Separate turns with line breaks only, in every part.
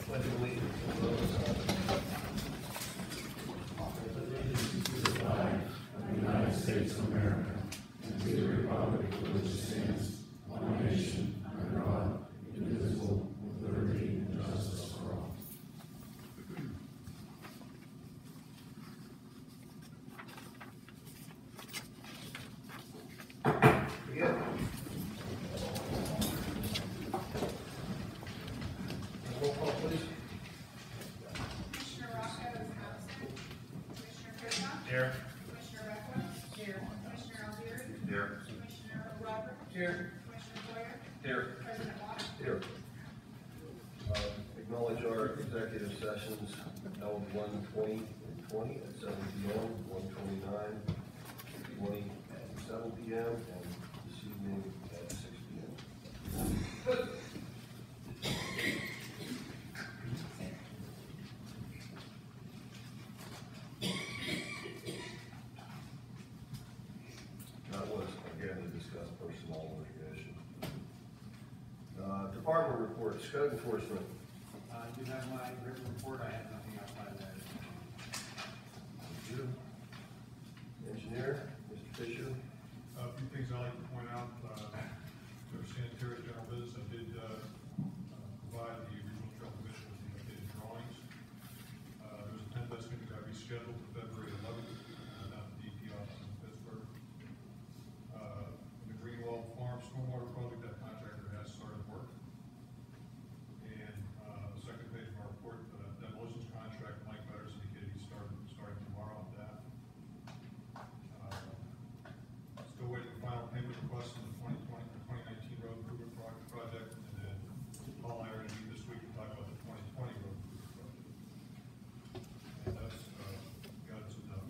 Pledge allegiance to the flag of the United States of America and to the republic for which it stands, one nation, under God, indivisible, with liberty and justice for all. Begin. Roll call, please.
Commissioner Rocco is absent. Commissioner Kristoff?
Here.
Commissioner Reckless? Here. Commissioner Algieri?
Here.
Commissioner Roberts?
Here.
Commissioner Boyer?
Here.
President Watt?
Here. Acknowledge our executive sessions held 1:20 and 20 at 7 p.m., 1:29, 20 at 7 p.m., and this evening at 6 p.m. That was, again, to discuss personnel litigation. Department reports, code enforcement.
I do have my written report. I have nothing outside of that.
Thank you. Engineer, Mr. Fisher.
A few things I'd like to point out. For sanitary general business, I did provide the regional trail commission with the updated drawings. There's a tent that's going to be rescheduled to February 11th, down at the DP office in Pittsburgh. The Greenwald Farm Stormwater Project, that contractor has started work. And the second page of our report, demolitions contract, Mike Betters indicated he's starting tomorrow on that. Still waiting for final payment request on the 2019 road improvement project, and then Paul and I are going to meet this week to talk about the 2020 road improvement project. And that's got us enough.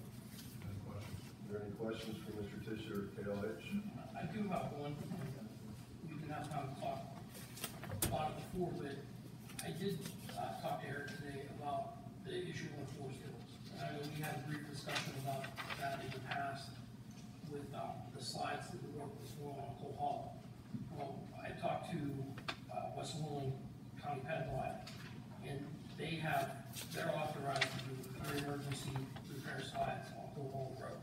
Any questions?
Are there any questions for Mr. Fisher, KLH?
I do have one. We can have time to talk about it before, but I did talk to Eric today about the issue of Forest Hills. I know we had a brief discussion about that in the past with the slides that the work was going on Cole Hall. Well, I talked to Westmoreland County PennDOT, and they're authorized to do emergency repair slides on Cole Hall Road.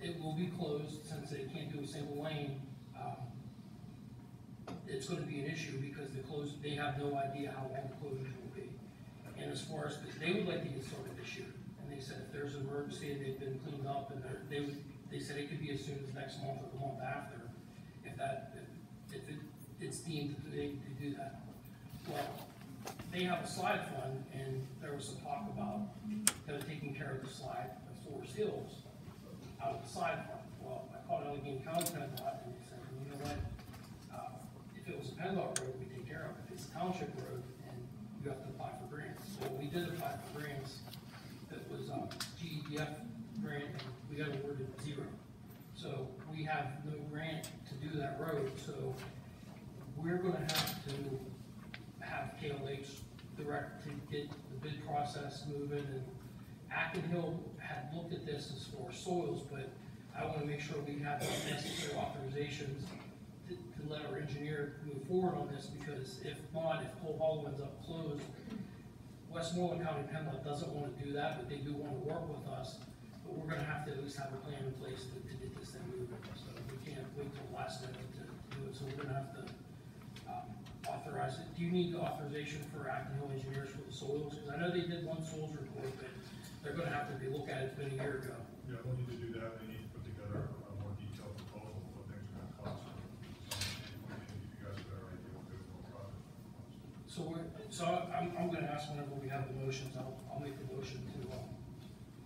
It will be closed since they can't do a single lane. It's going to be an issue because they have no idea how long the closures will be. And as far as, they would like to get started this year. And they said if there's an emergency and they've been cleaned up, and they said it could be as soon as next month or the month after, if it's deemed that they do that. Well, they have a slide fund, and there was some talk about taking care of the slide at Forest Hills out of the slide fund. Well, I called Allegheny County PennDOT, and they said, you know what? If it was a PennDOT road, we take care of it. If it's a township road, and you have to apply for grants. So we did apply for grants. That was GEDF grant, and we got awarded 0. So we have no grant to do that road. So we're going to have KLH direct to get the bid process moving. And Acton Hill had looked at this as for soils, but I want to make sure we have the necessary authorizations to let our engineer move forward on this, because if not, if Cole Hall ends up closed, Westmoreland County PennDOT doesn't want to do that, but they do want to work with us. But we're going to have to at least have a plan in place to get this thing moving. So we can't wait till the last minute to do it. So we're going to have to authorize it. Do you need the authorization for Acton Hill engineers for the soils? Because I know they did one soils report, but they're going to have to look at it. It's been a year ago.
Yeah, we'll need to do that. They need to put together a more detailed proposal of what things are going to cost. And you guys a better idea what the overall project costs.
So I'm going to ask whenever we have the motions, I'll make the motion to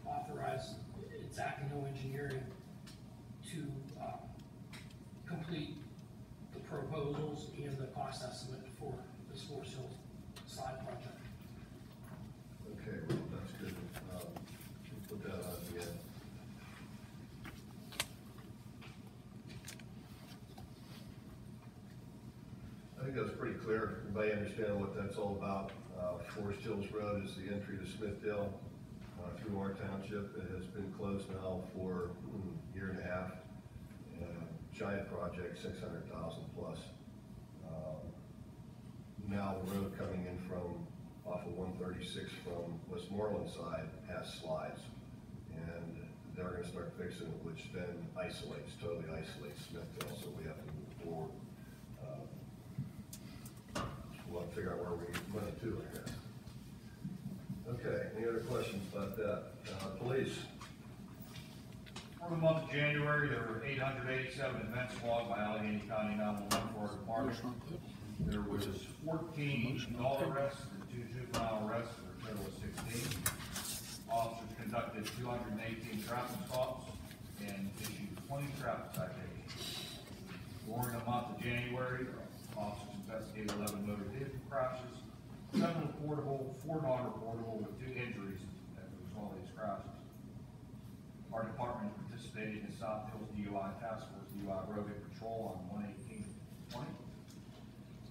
authorize Acton Hill Engineering to complete the proposals and the cost estimate for this Forest Hills slide project.
Okay, well, that's good. We'll put that on the end. I think that's pretty clear. Everybody understand what that's all about. Forest Hills Road is the entry to Smithdale through our township. It has been closed now for a year and a half. Giant project, 600,000 plus. now the road coming in from, off of 136 from Westmoreland side has slides. And they're gonna start fixing it, which then totally isolates Smithville, so we have to move forward. We'll have to figure out where we get money to, I guess. Okay, any other questions about that? Police?
For the month of January, there were 887 events logged by Allegheny County 911 for our department. There was 14 adult arrests and 2 juvenile arrests for a total of 16. Officers conducted 218 traffic stops and issued 20 traffic citations. During the month of January, officers investigated 11 motor vehicle crashes, 7 reportable, 4 non-reportable, with 2 injuries as a result of these crashes. Our department participated in South Hills DUI Task Force DUI Road Patrol on 1/18/20.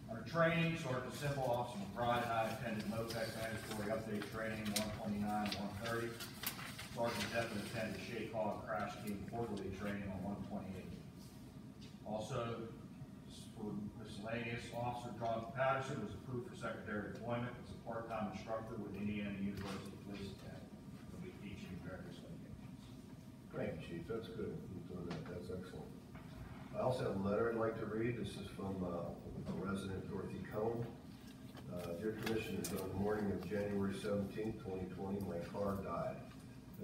Under training, Sergeant Simple, Officer McBride, and I attended MOPEC mandatory update training 129 and 130. Sergeant Devlin attended Shake Hog Crash Team quarterly training on 128. Also, for miscellaneous, Officer John Patterson was approved for secretary deployment as a part-time instructor with Indiana University Police Academy. He'll be teaching various locations.
Thank you, Chief, that's good, you're doing that, that's excellent. I also have a letter I'd like to read. This is from a resident, Dorothy Cohn. Dear Commissioners, on the morning of January 17th, 2020, my car died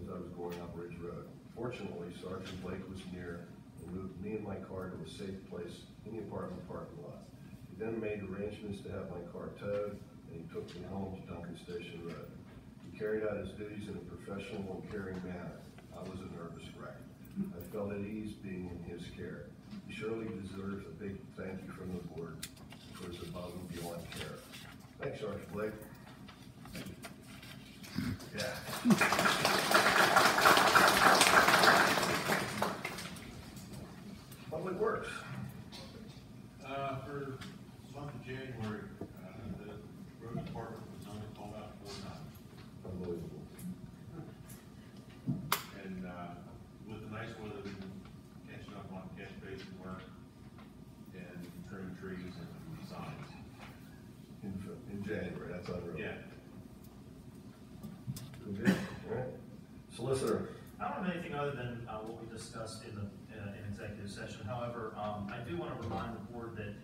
as I was going up Ridge Road. Fortunately, Sergeant Blake was near and moved me and my car to a safe place in the apartment parking lot. He then made arrangements to have my car towed, and he took me home to Duncan Station Road. He carried out his duties in a professional and caring manner. I was a nervous wreck. I felt at ease being in his care. He surely deserves a big thank you from the board for his above and beyond care. Thanks, Sergeant Blake. Yeah. Public Works.
For the month of January, the road department was only called out 4 times.
Unbelievable.
And, with the nice weather, we've been catching up on catch basin work and trimming trees and signs.
In January, that's unreal.
Yeah.
Good, all right. Solicitor.
I don't have anything other than what we discussed in executive session. However, I do want to remind the board that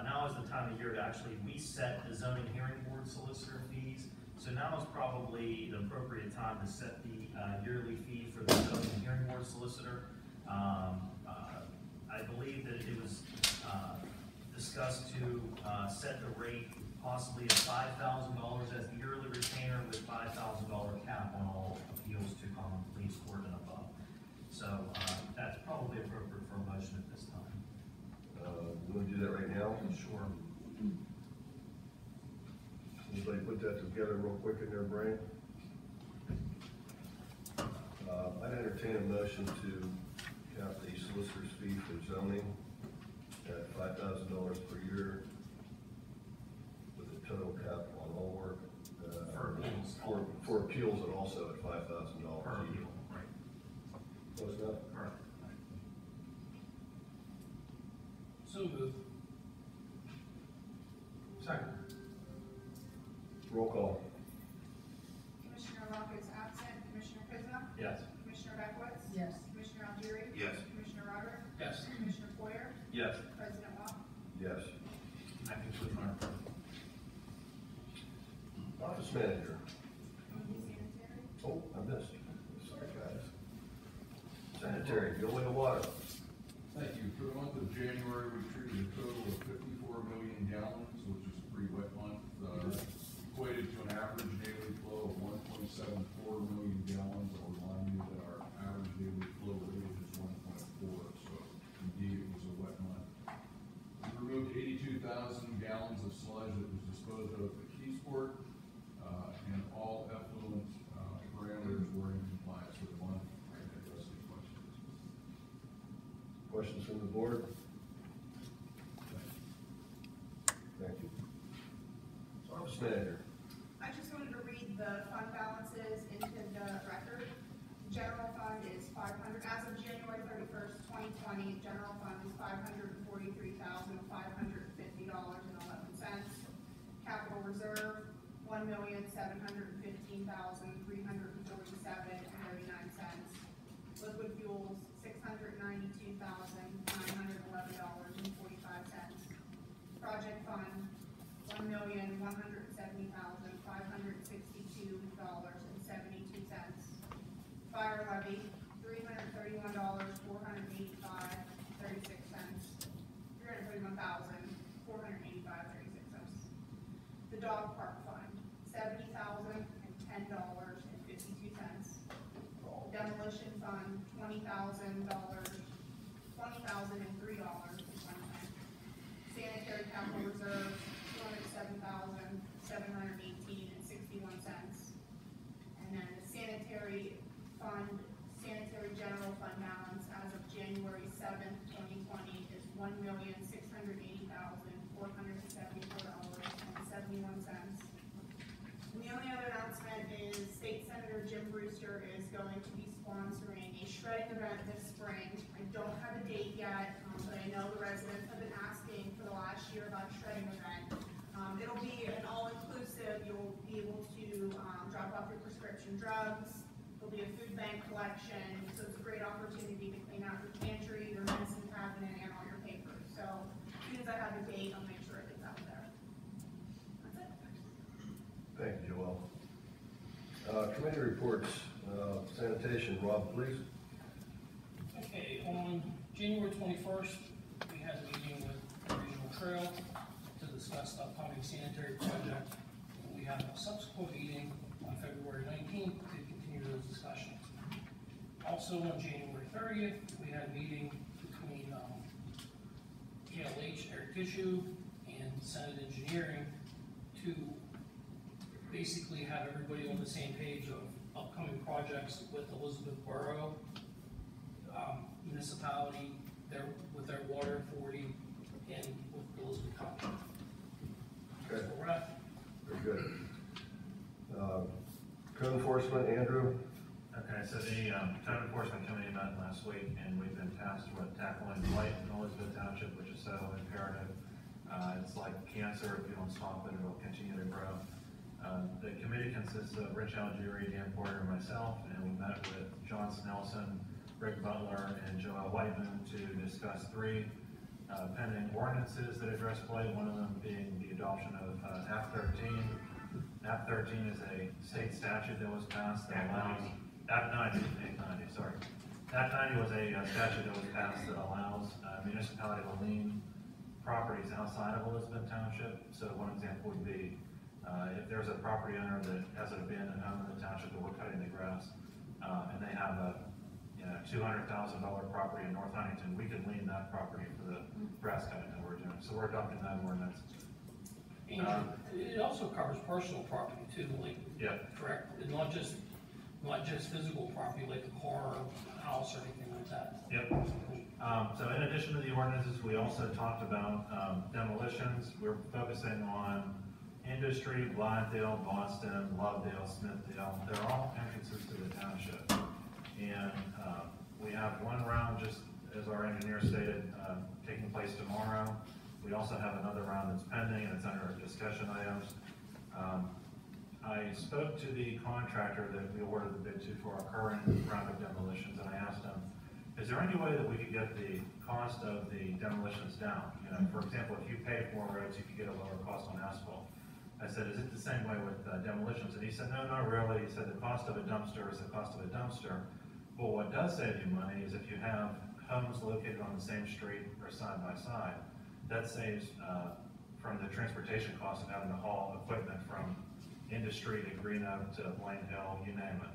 now is the time of year to actually reset the zoning hearing board solicitor fees. So now is probably the appropriate time to set the yearly fee for the zoning hearing board solicitor. I believe that it was discussed to set the rate possibly at $5,000 as the yearly retainer with $5,000 cap on all appeals to common pleas court and above. So that's probably appropriate for a motion at this time.
You want to do that right now?
Sure.
Anybody put that together real quick in their brain? I'd entertain a motion to cap the solicitor's fee for zoning at $5,000 per year with a total cap on all work.
For appeals.
For appeals and also at $5,000
Per
each.
appeal, right.
What's that?
Correct.
So moved. Second.
Roll call.
Commissioner Locke is absent. Commissioner Kizna?
Yes.
Commissioner Beckwith?
Yes.
Commissioner Algieri?
Yes.
Commissioner Roderick?
Yes.
Commissioner Poyer?
Yes.
President Locke?
Yes.
That concludes my report.
Office manager.
Sanitary?
Oh, I missed. Sorry, guys. Sanitary, building of water.
Thank you. For the month of January, we treated a total of 54 million gallons, which is a pretty wet month, equated to an average daily flow of 1.74 million gallons. I'll remind you that our average daily flow rate is 1.4, so indeed it was a wet month. We removed 82,000 gallons of sludge that was disposed of at Keysport, and all effluent parameters were in compliance with the month. I can address any questions.
Questions from the board? Thank you. Office manager.
I just wanted to read the fund balances into the record. General fund is 500, as of January 31st, 2020, general fund is $543,550.11. fund, $1,170,562.72. Fire levy, $331,485.36. $331,485.36. The dog park fund, $70,010.52. Demolition fund, $20,003.20. Sanitary capital reserve, $207,718.61. And then the sanitary fund, sanitary general fund balance as of January 7th, 2020 is $1,680,474.71. And the only other announcement is State Senator Jim Brewster is going to be sponsoring a shredding event this spring. I don't have a date yet, but I know the residents have been asking for the last year about a shredding event. It'll be an all-inclusive. You'll be able to drop off your prescription drugs. There'll be a food bank collection, so it's a great opportunity to clean out your pantry, your medicine cabinet, and all your papers. So as soon as I have a date, I'll make sure it gets out there. That's it.
Thank you, Joel. Committee reports, sanitation, Rob, please.
Okay, on January 21st, we had a meeting with the Regional Trail to discuss the upcoming sanitary project. We had a subsequent meeting on February 19th to continue those discussions. Also on January 30th, we had a meeting between KLH, Air Tissue, and Senate Engineering to basically have everybody on the same page of upcoming projects with Elizabeth Borough municipality, with their water authority, and with Elizabeth Township.
Okay.
So we're at.
Very good. Code enforcement, Andrew?
Okay, so the code enforcement committee met last week, and we've been tasked with tackling blight in Elizabeth Township, which is so imperative. It's like cancer; if you don't stop it, it'll continue to grow. The committee consists of Rich Algieri, Dan Porter, and myself, and we met with John Snelson, Rick Butler, and Joel Whiteman to discuss three pending ordinances that address blight, one of them being the adoption of Act 13. Act 13 is a state statute that was passed that allows, Act 90, sorry. Act 90 was a statute that was passed that allows municipality to lien properties outside of Elizabeth Township. So one example would be if there's a property owner that has an abandoned home in the township that we're cutting the grass, and they have a $200,000 property in North Huntington, we could lien that property for the grass cutting that we're doing. So we're adopting that ordinance.
And it also covers personal property too, like.
Yeah.
Correct, and not just physical property like a car or a house or anything like that.
Yep. So in addition to the ordinances, we also talked about demolitions. We're focusing on industry, Blythedale, Boston, Lovedale, Smithdale. They're all entrances to the township. And we have one round, just as our engineer stated, taking place tomorrow. We also have another round that's pending, and it's under discussion items. I spoke to the contractor that we awarded the bid to for our current round of demolitions, and I asked him, is there any way that we could get the cost of the demolitions down? You know, for example, if you pave more roads, you could get a lower cost on asphalt. I said, is it the same way with demolitions? And he said, no, not really. He said, the cost of a dumpster is the cost of a dumpster. But what does save you money is if you have homes located on the same street or side by side, that saves from the transportation cost of having to haul equipment from industry to Green Oak to Blaine Hill, you name it.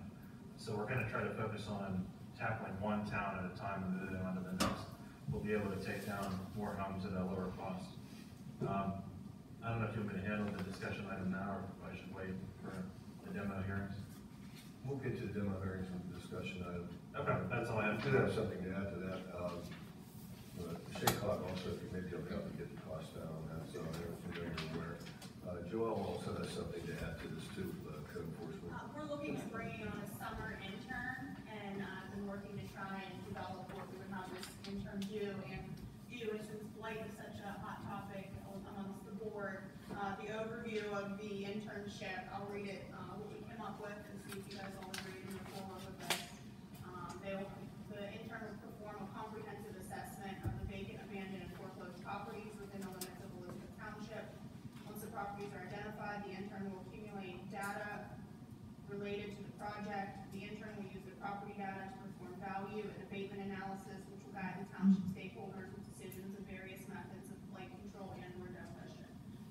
So we're going to try to focus on tackling one town at a time and moving on to the next. We'll be able to take down more homes at a lower cost. I don't know if you want me to handle the discussion item now, or if I should wait for the demo hearings.
We'll get to the demo hearings and discussion item.
Okay, that's all I have.
I do have something to add to that. Shea Cog also, if you maybe will help me get the cost down on that, so I don't know if you're aware. Joel also has something to add to this too, code enforcement.
We're looking at bringing on a summer intern, and been working to try and develop what we would have this intern do. And since blight is such a hot topic amongst the board, the overview of the internship, I'll read it, what we came up with, and see if you guys all agree to move forward with this. The intern will perform a comprehensive assessment of the vacant, abandoned, and foreclosed properties within the limits of Elizabeth Township. specified the intern will accumulate data related to the project. The intern will use the property data to perform value and abatement analysis, which will guide the township stakeholders with decisions of various methods of blight control and or demolition.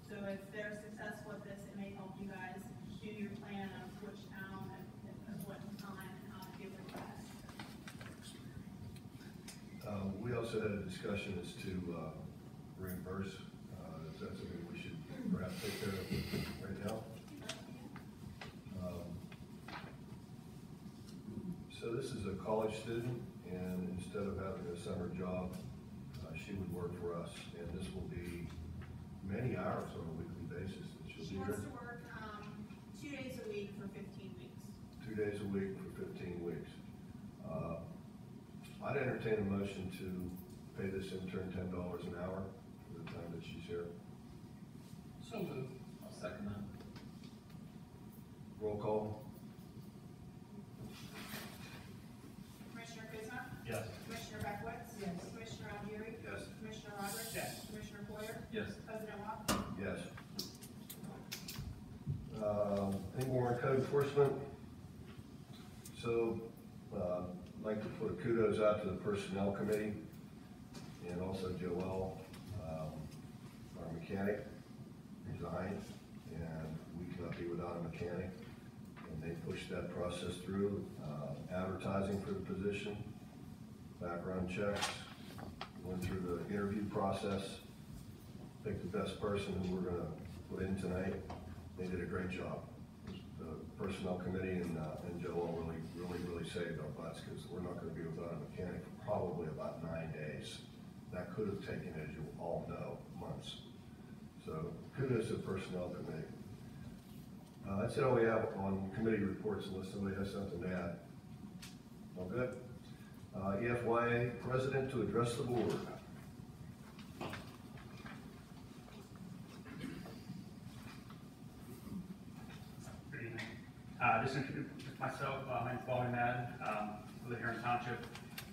So if they're successful at this, it may help you guys do your plan of which town and at what time and how to do it best.
We also had a discussion as to reimburse. Is that something we should perhaps take care of right now? So this is a college student, and instead of having a summer job, she would work for us, and this will be many hours on a weekly basis that she'll
She
be
wants
here.
to work 2 days a week for 15 weeks.
2 days a week for 15 weeks. I'd entertain a motion to pay this intern $10 an hour for the time that she's here.
So moved.
I'll second that.
Roll call.
Commissioner Kuzma?
Yes.
Commissioner Beckwith?
Yes.
Commissioner Aguirre?
Yes.
Commissioner Roderick?
Yes.
Commissioner Poyer?
Yes.
President Wong?
Yes. Any more on code enforcement? So, I'd like to put a kudos out to the personnel committee and also Joel, our mechanic, resigned, and we cannot be without a mechanic. And they pushed that process through, advertising for the position, background checks, went through the interview process, picked the best person who we're gonna put in tonight. They did a great job. The personnel committee and Joel really saved our butts, because we're not gonna be without a mechanic for probably about 9 days. That could have taken, as you all know, months. So kudos to the personnel committee. That's all we have on committee reports, unless somebody has something to add. All good? EFYA president to address the board.
Good evening. Just introduce myself, my name's Bobby Madden, live here in Township.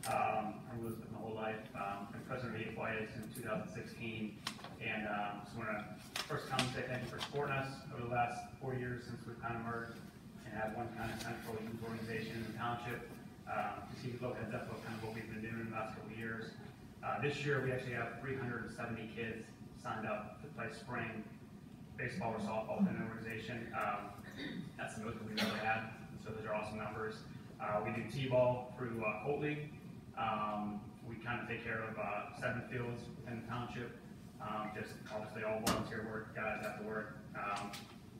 I've lived my whole life, been president of EFYA since 2016. And just want to first come and say thank you for supporting us over the last 4 years since we've kind of merged and have one kind of central youth organization in the township. To see look at that, kind of what we've been doing in the last couple of years. This year we actually have 370 kids signed up to play spring baseball or softball within the organization. That's the most that we've ever had, so those are awesome numbers. We do T-ball through Colt League. We kind of take care of 7 fields within the township. Just obviously all volunteer work, guys have to work.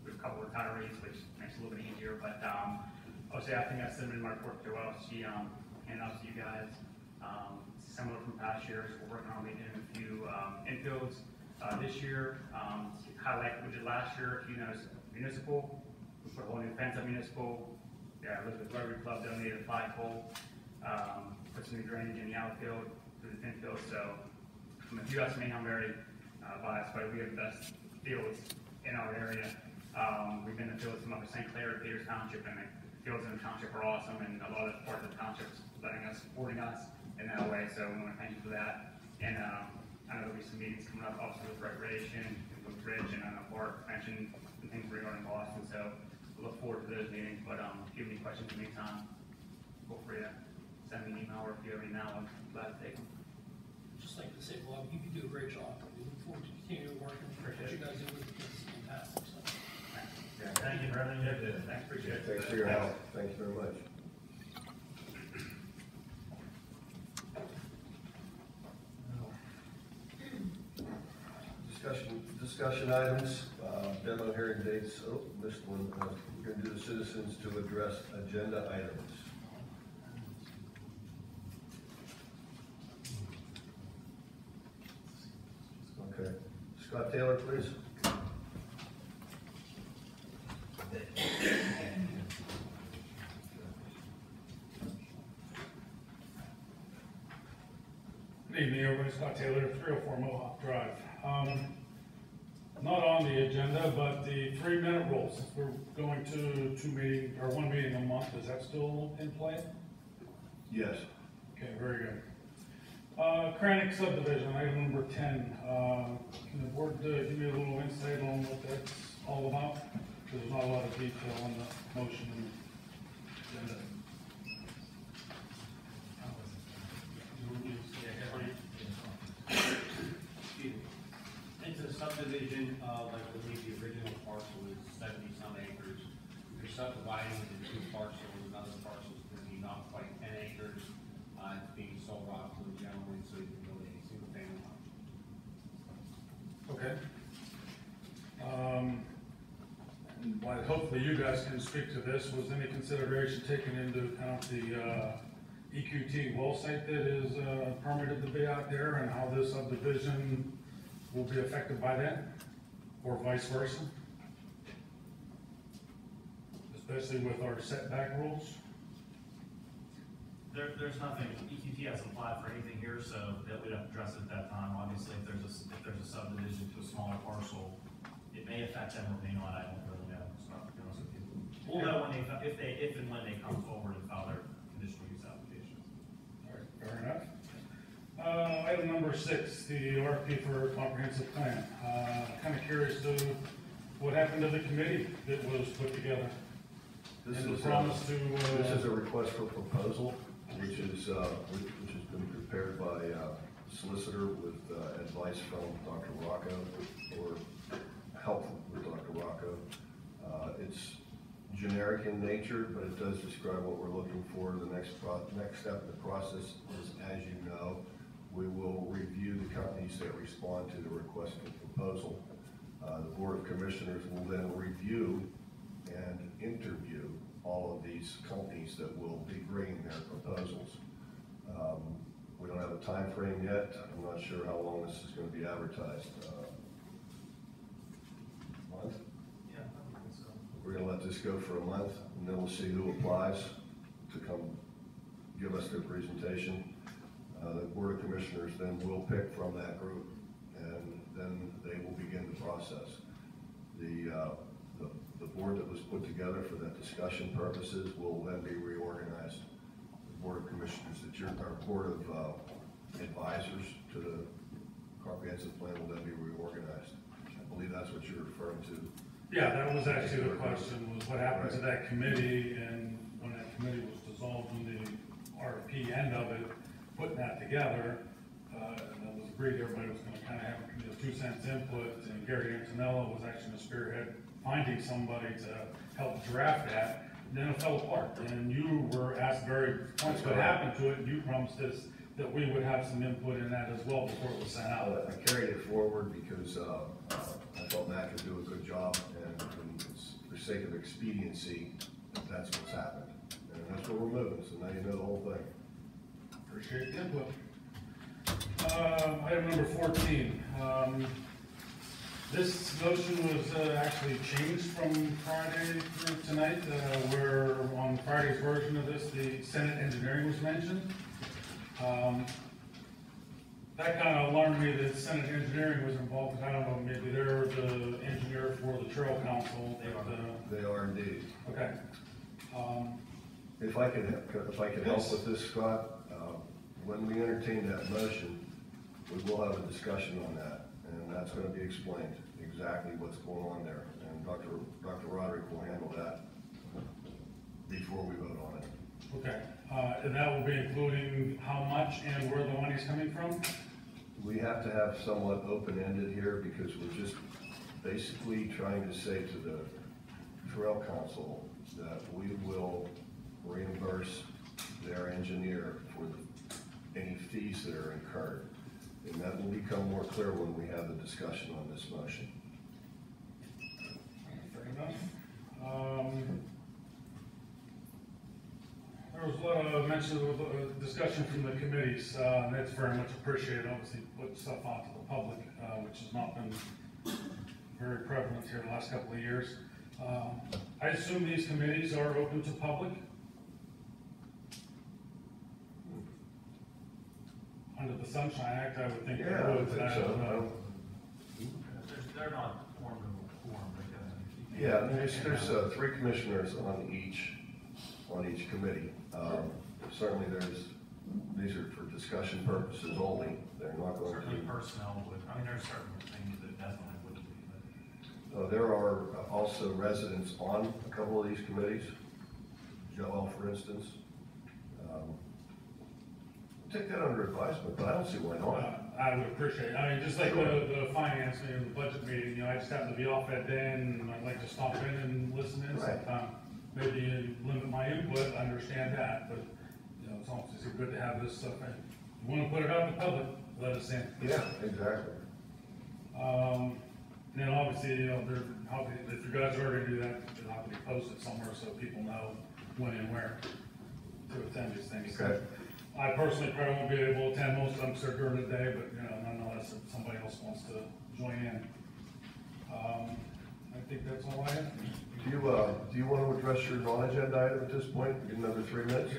We have a couple of retirees, which makes it a little bit easier, but obviously I think I submitted my report to Joelle. She handed out to you guys. Similar from past years, we're working on making a few infields. This year, highlight what we did last year, if you notice, municipal, we put a whole new fence at municipal. Yeah, Elizabeth Rotary Club donated a flagpole, put some new drainage in the outfield, through the infield, so if you guys may, I'm very biased, but we have the best fields in our area. We've been in the fields from up to St. Clair, Peters Township, and the fields in the township are awesome, and a lot of parts of the township is supporting us in that way, so we want to thank you for that. And I know there'll be some meetings coming up, also with recreation, with Rich, and I know Bart mentioned some things regarding Boston, so we look forward to those meetings, but if you have any questions in the meantime, feel free to send me an email, or if you have any now, I'm glad to take them.
Just like to say, Bob, you do a great job. We look forward to continuing working. What you guys do with the kids is fantastic. So.
Yeah, thank you for everything you did. Thanks, appreciate it.
Thanks for your help. Thank you very much. Discussion items, demo hearing dates. Oh, missed one. We're going to do the citizens to address agenda items. Okay. Scott Taylor, please.
Good evening, everybody. Scott Taylor, 304 Mohawk Drive. Not on the agenda, but the 3-minute rule. Since we're going to 1 meeting a month, is that still in play?
Yes.
Okay, very good. Kranich subdivision, item number 10. Can the board give me a little insight on what that's all about? detail on the motion and agenda.
It's a subdivision, like I believe the original parcel is 70-some acres. You're subdividing it into two parcels, another parcel is gonna be not quite 10 acres. It's being sold off to a gentleman, so he can build a single family home.
Okay. But hopefully you guys can speak to this. Was any consideration taken into account the EQT well site that is permitted to be out there and how this subdivision will be affected by that, or vice versa? Especially with our setback rules?
There's nothing, EQT hasn't applied for anything here, so that we'd have to address it at that time. Obviously, if there's a subdivision to a smaller parcel, it may affect them or may not, I don't really know, so I'll be honest with you. We'll know when if and when they come forward and file their conditional use application.
All right, fair enough. Item number 6, the RFP for comprehensive plan. Kind of curious to what happened to the committee that was put together.
This
And the
is,
promise to,
this is a request for proposal, which has been prepared by solicitor with advice from Dr. Rocco, or help with Dr. Rocco. It's generic in nature, but it does describe what we're looking for. The next step in the process is, as you know, we will review the companies that respond to the request for proposal. The Board of Commissioners will then review and interview all of these companies that will be bringing their proposals. We don't have a time frame yet. I'm not sure how long this is going to be advertised. Month?
Yeah, I think so.
We're going to let this go for a month, and then we'll see who applies to come give us their presentation. The Board of Commissioners then will pick from that group, and then they will begin the process. The board that was put together for that discussion purposes will then be reorganized. The Board of Commissioners, our Board of Advisors to the comprehensive plan will then be reorganized. I believe that's what you're referring to.
yeah, that was actually the question, was what happened to that committee, and when that committee was dissolved, when the RFP end of it, putting that together, and it was agreed everybody was gonna kind of have a 2 cents input, and Gary Antonella was actually the spearhead finding somebody to help draft that, and then it fell apart, and you were asked very points what happened to it, and you promised us that we would have some input in that as well before it was sent out.
I carried it forward because I thought Matt could do a good job, and it's for sake of expediency, that's what's happened. And that's where we're moving, so now you know the whole thing.
Appreciate the input. Item number 14. This motion was actually changed from Friday through tonight, where on Friday's version of this, the Senate engineering was mentioned. That kind of alarmed me that Senate engineering was involved, because I don't know, maybe they're the engineer for the Trail Council.
They are indeed.
Okay.
If I could help with this, Scott, when we entertain that motion, we will have a discussion on that, and that's going to be explained, exactly what's going on there. And Dr. Roderick will handle that before we vote on it.
Okay, and that will be including how much and where the money's coming from?
We have to have somewhat open-ended here, because we're just basically trying to say to the Trail Council that we will reimburse their engineer for any fees that are incurred. And that will become more clear when we have the discussion on this motion.
Fair enough. There was a lot of mention of discussion from the committees, and that's very much appreciated. Obviously, put stuff out to the public, which has not been very prevalent here the last couple of years. I assume these committees are open to public? Under the Sunshine Act, I would think they
Yeah, I
would.
would think so.
They're not formed of a quorum, but,
Yeah, there's 3 commissioners on each committee. Certainly these are for discussion purposes only. They're not going to
certainly
be.
personnel would, I mean, there's certain things that definitely wouldn't be, but.
There are also residents on a couple of these committees. Joel, for instance. Take that under advisement, but I don't see why not.
I would appreciate it. I mean, just like the finance meeting, the budget meeting, you know, I just happen to be off that day and I'd like to stop in and listen in
Right.
sometime. Maybe limit my input, I understand that, but, you know, it's almost good to have this stuff in. You wanna put it out in the public, let us in.
Yeah, exactly.
Then obviously, you know, if you guys are gonna do that, it'll have to be posted somewhere so people know when and where to attend these things.
Okay.
I personally probably won't be able to attend most of them, so during the day, but, you know, nonetheless, if somebody else wants to join in. I think that's all I have.
Do you want to address your non-agenda item at this point? Get another 3 minutes?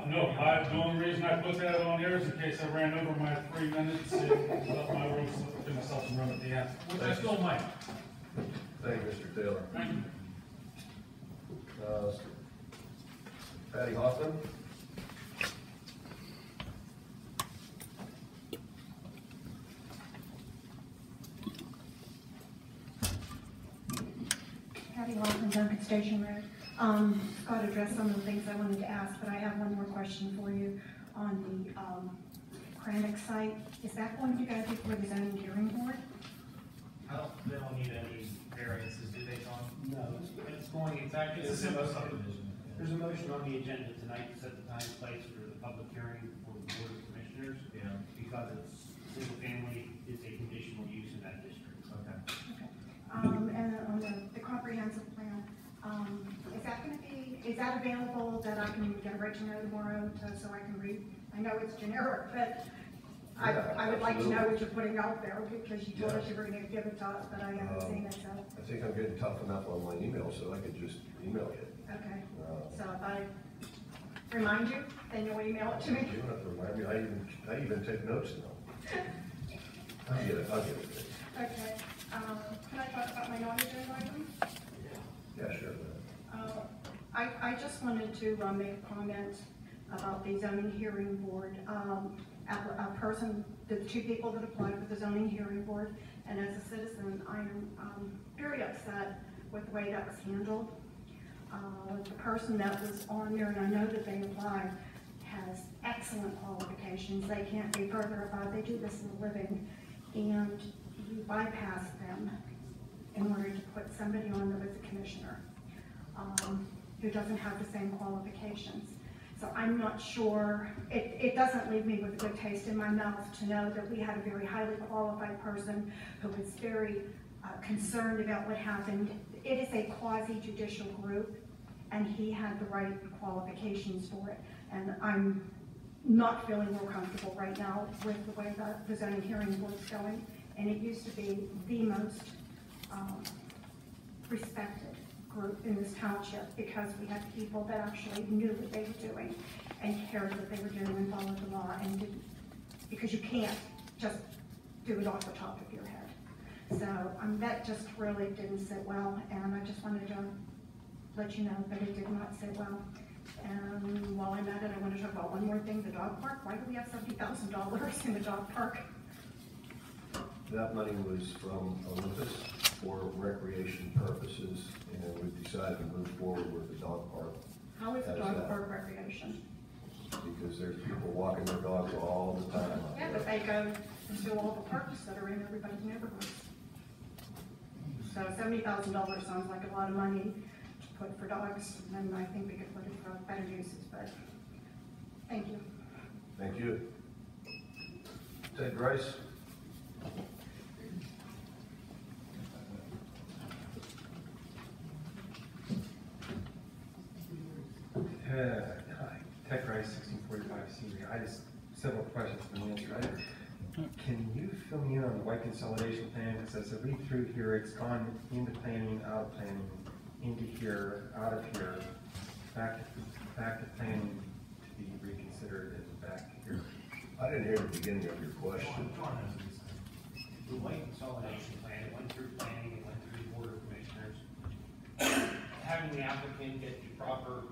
No, the only reason I put that on there is in case I ran over my 3 minutes and left my room, give myself some room at the end, which I still might.
Thank you, Mr. Taylor.
Thank you.
Patty Hoffman?
Patty Hoffman, Duncan Station Road. Scott addressed some of the things I wanted to ask, but I have one more question for you on the Kranich site. Is that going to go before the zoning hearing board?
They don't need any variances, do they, John?
No, it's going, in fact,
It's a simple subdivision.
there's a motion on the agenda tonight to set the time and place for the public hearing for the Board of Commissioners.
Yeah.
Because it's single family is a conditional use in that district.
Okay.
Okay. And on the comprehensive plan, is that available that I can get a right to know tomorrow so I can read? I know it's generic, but
Yeah,
I would like to know
absolutely.
what you're putting out there because you told us
Yeah.
you were gonna give it to us, but I haven't seen it, so,
I think I'm getting tough enough on my email, so I could just email you.
okay.
Uh,
So if I remind you, then you'll email it to me?
You don't have to remind me, I even take notes now. I'll get it.
Okay, can I talk about my non-agenda items?
Yeah, sure.
I just wanted to make a comment about the zoning hearing board. The two people that applied for the zoning hearing board, and as a citizen, I am very upset with the way that was handled. The person that was on there, and I know that they applied, has excellent qualifications. They can't be further above. They do this in a living, and you bypass them in order to put somebody on there as a commissioner who doesn't have the same qualifications. So I'm not sure, it doesn't leave me with a good taste in my mouth to know that we had a very highly qualified person who was very concerned about what happened. It is a quasi-judicial group, and he had the right qualifications for it. And I'm not feeling real comfortable right now with the way that the zoning hearing board's going. And it used to be the most respected group in this township because we had people that actually knew what they were doing and cared what they were doing and followed the law and didn't, because you can't just do it off the top of your head. So that just really didn't sit well, and I just wanted to let you know that it did not sit well. And while I'm at it, I want to talk about one more thing, the dog park. Why do we have $70,000 in the dog park?
That money was from Olympus for recreation purposes, and we decided to move forward with the dog park
How is the
How's
dog
that?
park recreation?
because there's people walking their dogs all the time. out
Yeah,
there.
but they go to all the parks that are in everybody's neighborhoods. So $70,000 sounds like a lot of money to put for dogs, and I think we could put it for better uses, but thank you.
Thank you. Ted Grice?
Hi, Tech Rice, 1645 Seaway. I just, several questions for the answer. Can you fill me in on the white consolidation plan? Because as I read through here, it's gone into planning, out of planning, into here, out of here, back to planning to be reconsidered and back here.
I didn't hear the beginning of your question.
The white consolidation plan, it went through planning, it went through the Board of Commissioners. Having the applicant get the proper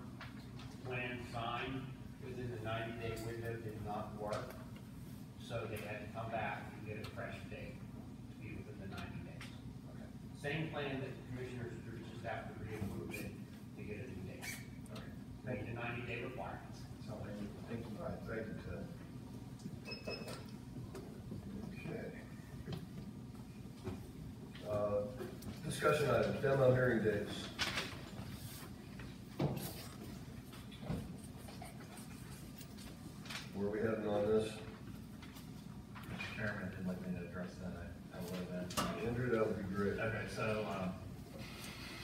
plan signed within the 90-day window did not work. So they had to come back and get a fresh date to be within the 90 days. Same plan that the commissioners just have to reapprove it to get a new date. Meet the 90-day requirements.
So, thank you.
All right, thank you, Ted. Okay. Discussion items, demo hearing dates. Where are we heading on this?
Mr. Chairman, if you'd like me to address that, I will then.
Andrew, that would be great.
Okay, so,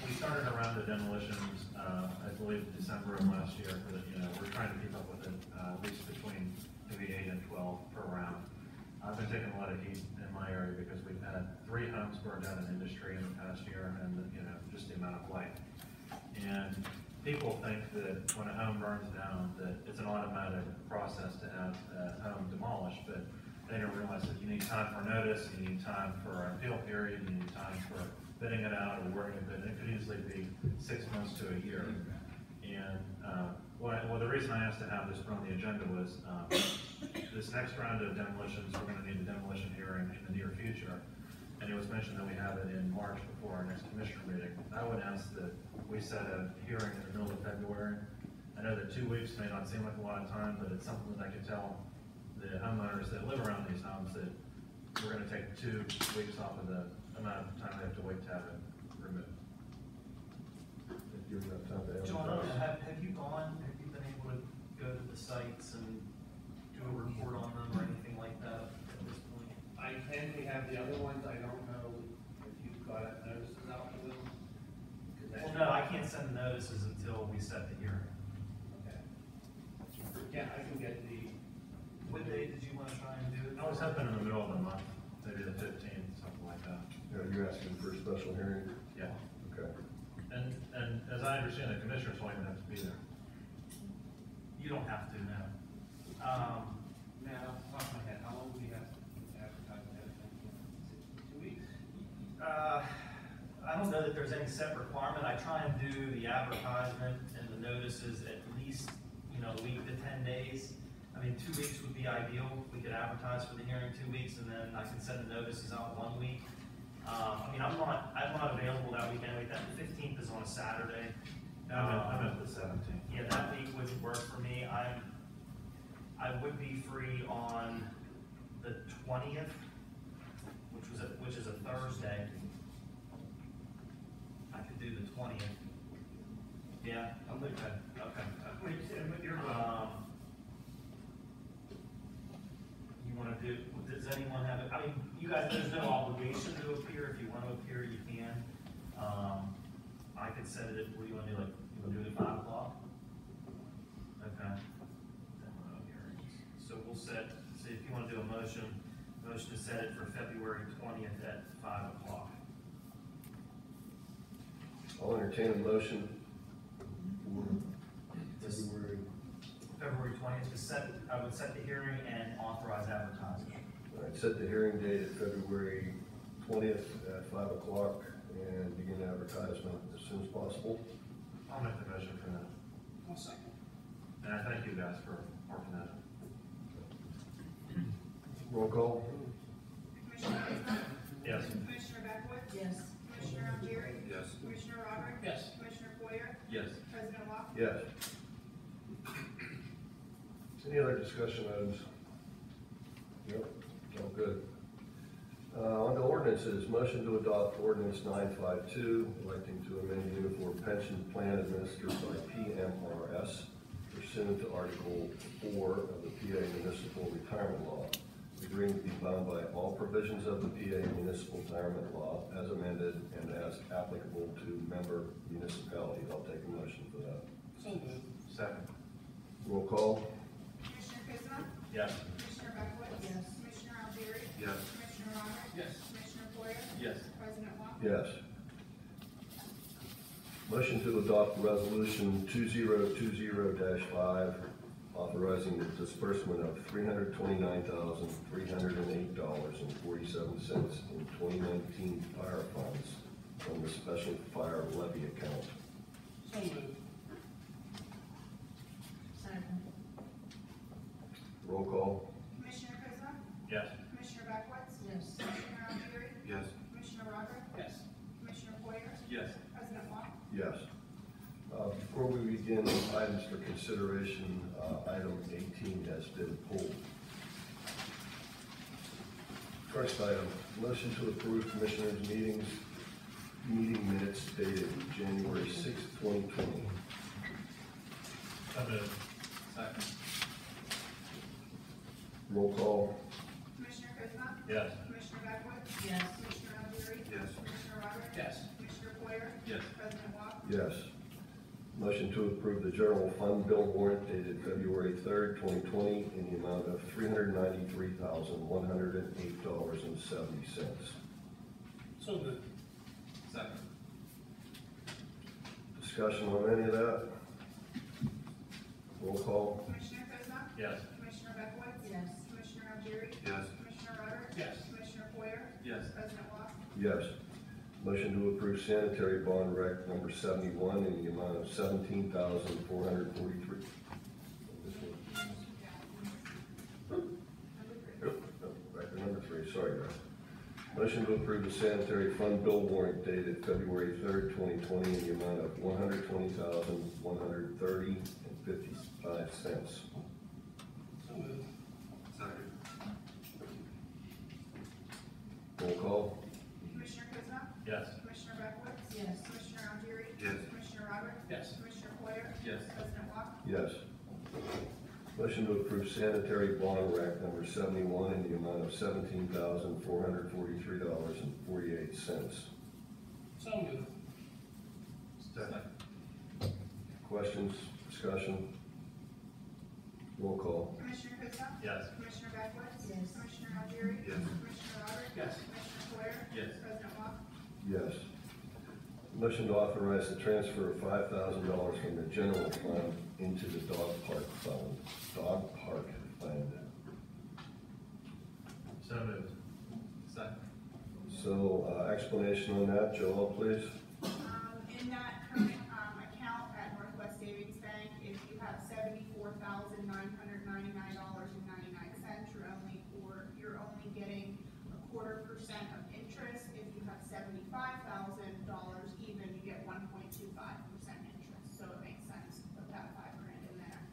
we started around the demolitions, I believe December of last year, for the, we're trying to keep up with it, at least between maybe 8 and 12 per round. I've been taking a lot of heat in my area because we've had 3 homes burned down in industry in the past year, and, just the amount of light. And people think that when a home burns down, that it's an automatic process to have a home demolished, but they don't realize that you need time for notice, you need time for an appeal period, you need time for bidding it out or wording a bid. It could easily be 6 months to a year. And the reason I asked to have this put on the agenda was this next round of demolitions, we're going to need a demolition hearing in the near future. And it was mentioned that we have it in March before our next commissioner meeting. I would ask that we set a hearing in the middle of February. I know that 2 weeks may not seem like a lot of time, but it's something that I could tell the homeowners that live around these homes that we're going to take 2 weeks off of the amount of time they have to wait to have it removed.
If you have time to
John, have you been able to go to the sites and do a report on them or anything like that at this point?
I can, we have the other ones, I don't know if you've got notices out for them. 'Cause that's-
Well, no, I can't send notices until we set the hearing.
Okay. Yeah, I can get the,
What day did you want to try and do it?
I was hoping in the middle of the month, maybe the 15th, something like that.
You're asking for a special hearing?
Yeah.
Okay.
And as I understand, the commissioners won't even have to be there.
You don't have to, no.
now, off the top of my head, how long do we have to advertise and everything? Is it 2 weeks?
I don't know that there's any set requirement. I try and do the advertisement and the notices at least, a week to 10 days. I mean, 2 weeks would be ideal. We could advertise for the hearing 2 weeks, and then I can send the notices out 1 week. I'm not available that weekend. That 15th is on a Saturday.
I'm at the 17th.
Yeah, that week wouldn't work for me. I would be free on the 20th, which is a Thursday. I could do the 20th. Yeah.
I'm with that.
Okay.
You're
You wanna do, does anyone have it? I mean, you guys, there's no obligation to appear. If you wanna appear, you can. I could set it at, what do you wanna do, you wanna do it at 5 o'clock? Okay. So we'll see if you wanna do a motion to set it for February 20th at 5 o'clock.
I'll entertain a motion
Just-
for
February 20th, I would set the hearing and authorize advertising.
All right, set the hearing date at February 20th at 5 o'clock and begin advertisement as soon as possible.
I'll make the motion for that.
One second.
And I thank you guys for working that out.
Roll call?
Commissioner Ismail?
Yes.
Commissioner Beckwith?
Yes.
Commissioner Algieri?
Yes.
Commissioner Robert?
Yes.
Commissioner Poyer?
Yes.
President Walker?
Yes. Any other discussion items? Nope, all good. On to ordinances, motion to adopt ordinance 952, electing to amend the uniform pension plan administered by PMRS pursuant to Article 4 of the PA Municipal Retirement Law, agreeing to be bound by all provisions of the PA Municipal Retirement Law as amended and as applicable to member municipalities. I'll take a motion for that.
So moved.
Second.
Roll call?
Commissioner Kuzma?
Yes.
Commissioner Beckwith?
Yes.
Commissioner Algieri?
Yes.
Commissioner Robert?
Yes.
Commissioner Poyer?
Yes.
President Walker?
Yes. Motion to adopt resolution 2020-5, authorizing the disbursement of $329,308.47 in 2019 fire funds from the special fire levy account.
So moved.
Second.
Roll call?
Commissioner Kuzma?
Yes.
Commissioner Beckwith?
Yes.
Commissioner Algieri?
Yes.
Commissioner Robert?
Yes.
Commissioner Poyer?
Yes.
President Walker?
Yes. Before we begin items for consideration, item 18 has been pulled. First item, motion to approve commissioners' meeting minutes dated January 6th, 2020.
So moved.
Second.
Roll call.
Commissioner Kuzma?
Yes.
Commissioner Beckwith?
Yes.
Commissioner Algieri?
Yes.
Commissioner Roberts?
Yes.
Commissioner Poyer?
Yes.
President Wong?
Yes. Motion to approve the general fund bill warrant dated February 3rd, 2020 in the amount of $393,108.70.
So moved.
Second.
Discussion on any of that? Roll call.
Commissioner Kuzma?
Yes.
Commissioner Beckwith?
Yes.
Commissioner Algieri?
Yes.
Commissioner Roberts?
Yes.
Commissioner Poyer?
Yes.
President Wong?
Yes. Motion to approve sanitary bond rec number 71 in the amount of $17,443. Back to number 3, sorry guys. Motion to approve the sanitary fund bill warrant dated February 3rd, 2020 in the amount of $120,130.55.
So moved.
Second.
Roll call.
Commissioner Kuzma?
Yes.
Commissioner Beckwith?
Yes.
Commissioner Algieri?
Yes.
Commissioner Roberts?
Yes.
Commissioner Poyer?
Yes.
President Wong?
Yes. Motion to approve sanitary bond rack number 71 in the amount of $17,443.48.
So moved.
Second.
Questions, discussion? Roll call.
Commissioner Kuzma?
Yes.
Commissioner Beckwith?
Yes.
Commissioner Algieri?
Yes.
Commissioner Roberts?
Yes.
Commissioner Poyer?
Yes.
President Wong?
Yes. Motion to authorize the transfer of $5,000 from the general fund into the dog park fund. Dog park fund.
So moved.
Second.
So, explanation on that, Joel, please?
In that current, account at Northwest Savings Bank, if you have $74,999.99, you're only getting 0.25% of interest. If you have $75,000 even, you get 1.25% interest. So it makes sense to put that $5,000 in there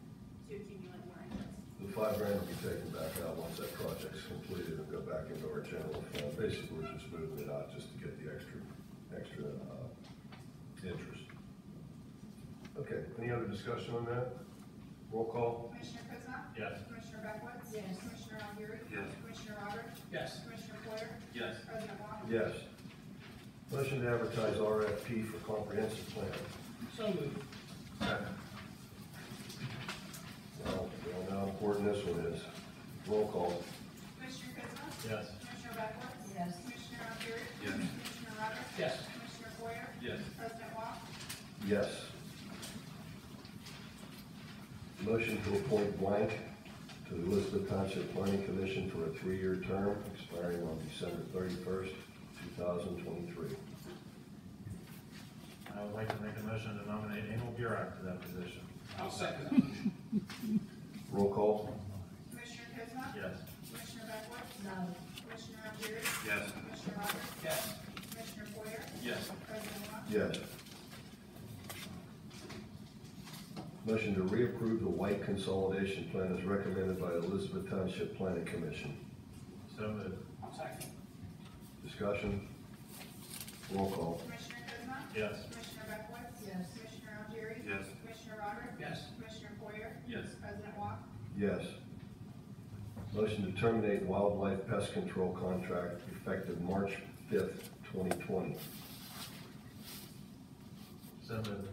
to accumulate more interest.
The $5,000 will be taken back out once that project's completed and go back into our general fund. Basically, we're just moving it out just to get the extra interest. Okay, any other discussion on that? Roll call?
Commissioner Kuzma?
Yes.
Commissioner Beckwith?
Yes.
Commissioner Algieri?
Yes.
Commissioner Roberts?
Yes.
Commissioner Poyer?
Yes.
President Wong?
Yes. Motion to advertise RFP for comprehensive plan.
So moved.
Second.
Well, we all know how important this one is. Roll call.
Commissioner Kuzma?
Yes.
Commissioner Beckwith?
Yes.
Commissioner Algieri?
Yes.
Commissioner Roberts?
Yes.
Commissioner Poyer?
Yes.
President Wong?
Yes. Motion to appoint blank to the Elizabeth Township Planning Commission for a 3-year term expiring on December 31st, 2023.
I would like to make a motion to nominate Emil Burek to that position.
I'll second that motion.
Roll call.
Commissioner Kuzma?
Yes.
Commissioner Beckwith?
No.
Commissioner Algieri?
Yes.
Commissioner Roberts?
Yes.
Commissioner Poyer?
Yes.
President Wong?
Yes. Motion to reapprove the White Consolidation Plan as recommended by the Elizabeth Township Planning Commission.
So moved.
Second.
Discussion? Roll call.
Commissioner Kuzma?
Yes.
Commissioner Beckwith?
Yes.
Commissioner Algieri?
Yes.
Commissioner Roberts?
Yes.
Commissioner Poyer?
Yes.
President Wong?
Yes. Motion to terminate wildlife pest control contract effective March 5th, 2020.
So moved.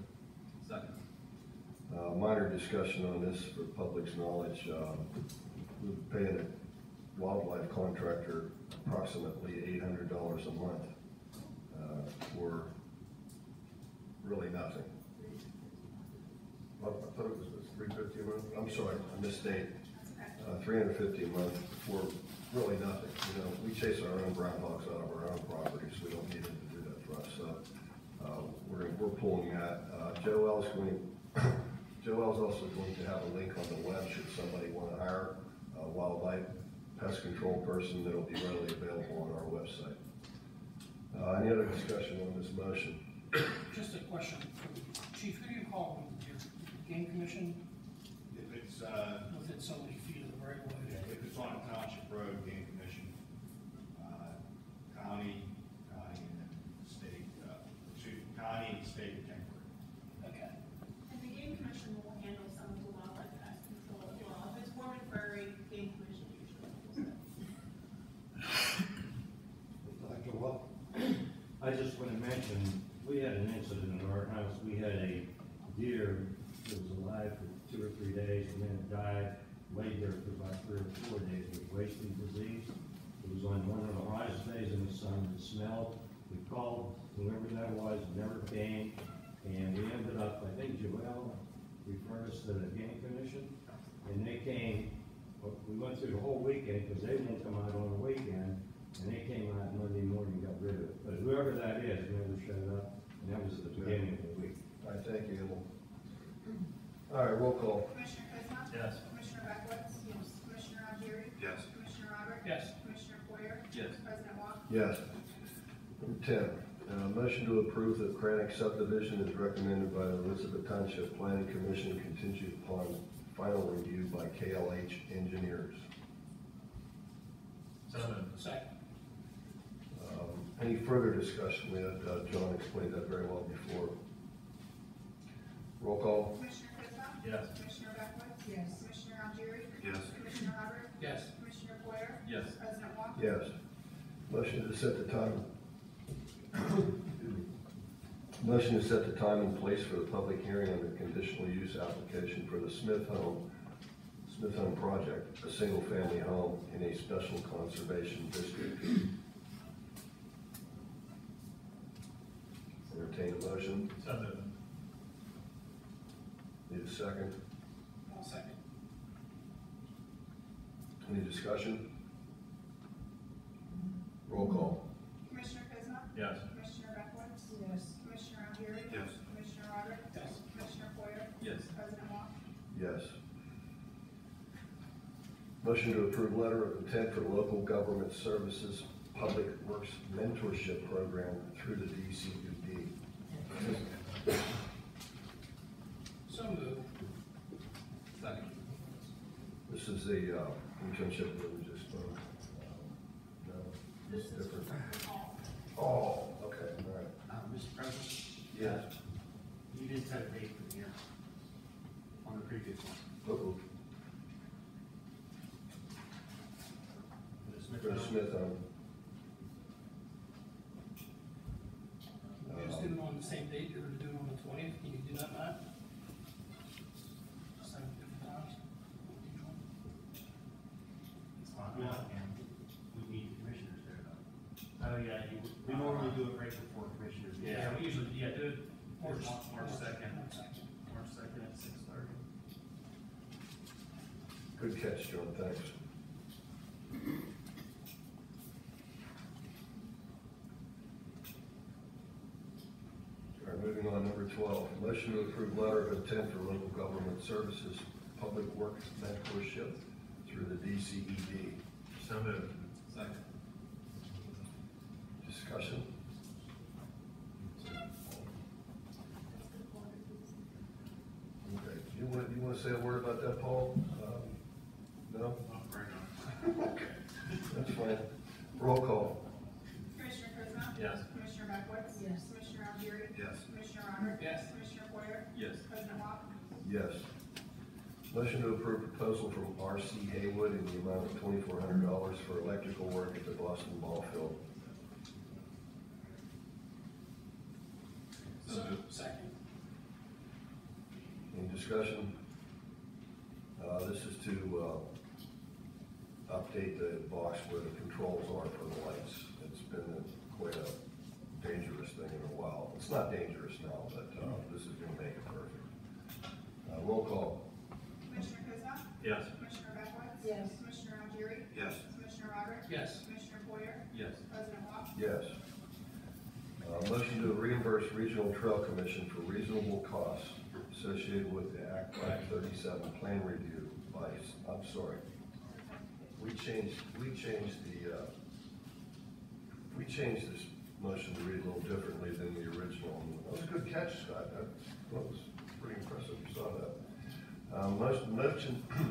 Second.
Minor discussion on this for public's knowledge. We're paying a wildlife contractor approximately $800 a month for really nothing. I thought it was $350 a month. I'm sorry, I misstated. $350 a month for really nothing. You know, we chase our own groundhogs out of our own properties. We don't need them to do that for us. So we're pulling that. Joel's also going to have a link on the web should somebody want to hire a wildlife pest control person. That'll be readily available on our website. Any other discussion on this motion?
Just a question for the chief, who do you call your game commission
If it's,
within so many feet of the right of way?
if it's on a township road, game commission, county, and state, county and state temporary.
Okay.
And the game commission will handle some of the wildlife pest control as well. If it's warm and prairie, game commission usually handles it.
Dr. Well, I just want to mention, we had an incident at our house. We had a deer that was alive for 2 or 3 days and then it died, laid there for about 3 or 4 days with wasting disease. It was on one of the hottest days in the sun. It smelled. We called whoever that was, never came. And we ended up, I think Joel referred us to the game commission. And they came, we went through the whole weekend because they won't come out on the weekend. And they came out Monday morning and got rid of it. But whoever that is never showed up, and that was at the beginning of the week.
All right, thank you, Emil. All right, roll call.
Commissioner Clismo?
Yes.
Commissioner Beckwith? Yes. Commissioner Aguirre?
Yes.
Commissioner Robert?
Yes.
Commissioner Poyer?
Yes.
President Walk?
Yes. Number 10, motion to approve the Kranick subdivision is recommended by the Elizabeth Township Planning Commission contingent upon final review by KLH engineers.
So moved.
Second.
Any further discussion? We had, John explained that very well before. Roll call.
Commissioner Clismo?
Yes.
Commissioner Beckwith? Yes. Commissioner Aguirre?
Yes.
Commissioner Robert?
Yes.
Commissioner Poyer?
Yes.
President Walk?
Yes. Motion to set the time. Motion to set the time and place for the public hearing on the conditional use application for the Smith Home project, a single-family home in a special conservation district. Entertain a motion.
So moved.
Need a second?
I'll second.
Any discussion? Roll call.
Commissioner Clismo?
Yes.
Commissioner Beckwith? Yes. Commissioner Aguirre?
Yes.
Commissioner Robert?
Yes.
Commissioner Poyer?
Yes.
President Walk?
Yes. Motion to approve letter of intent for local government services public works mentorship program through the DCUD.
So moved.
Second.
This is the internship that we just, no, this is different. Oh, okay, all right.
Mr. President?
Yes.
You did set a date for the hearing on the previous one.
Uh-oh.
For the Smith
For the
Home.
Smith,
You just did it on the same date you were doing on the 20th. Can you do that, Matt? 7 different times?
Well, we need commissioners there though.
Oh, yeah,
We normally do it right before commissioners. meeting.
Yeah, we usually, do it March second.
March 2nd.
March 2nd at 6:30.
good catch, John, thanks. All right, moving on, number 12, motion to approve letter of intent for local government services public works mentorship through the DCED.
So moved. Second.
Discussion? Okay, you want to say a word about that, Paul? No? Okay, that's fine. Roll call.
Commissioner Clismo?
Yes.
Commissioner Beckwith? Yes. Commissioner Aguirre?
Yes.
Commissioner Robert?
Yes.
Commissioner Poyer?
Yes.
President Walk?
Yes. Motion to approve proposal from R.C. Haywood in the amount of $2,400 for electrical work at the Boston Ball Field.
So second.
Any discussion? This is to update the box where the controls are for the lights. It's been quite a dangerous thing in a while. It's not dangerous now, but this is going to make it perfect. Roll call.
Commissioner Clismo?
Yes.
Commissioner Beckwith?
Yes.
Commissioner Aguirre?
Yes.
Commissioner Robert?
Yes.
Commissioner Poyer?
Yes.
President Walk?
Yes. Motion to reimburse Regional Trail Commission for reasonable costs associated with the Act 37 plan review by, I'm sorry. We changed this motion to read a little differently than the original. That was a good catch, Scott. That was pretty impressive. You saw that.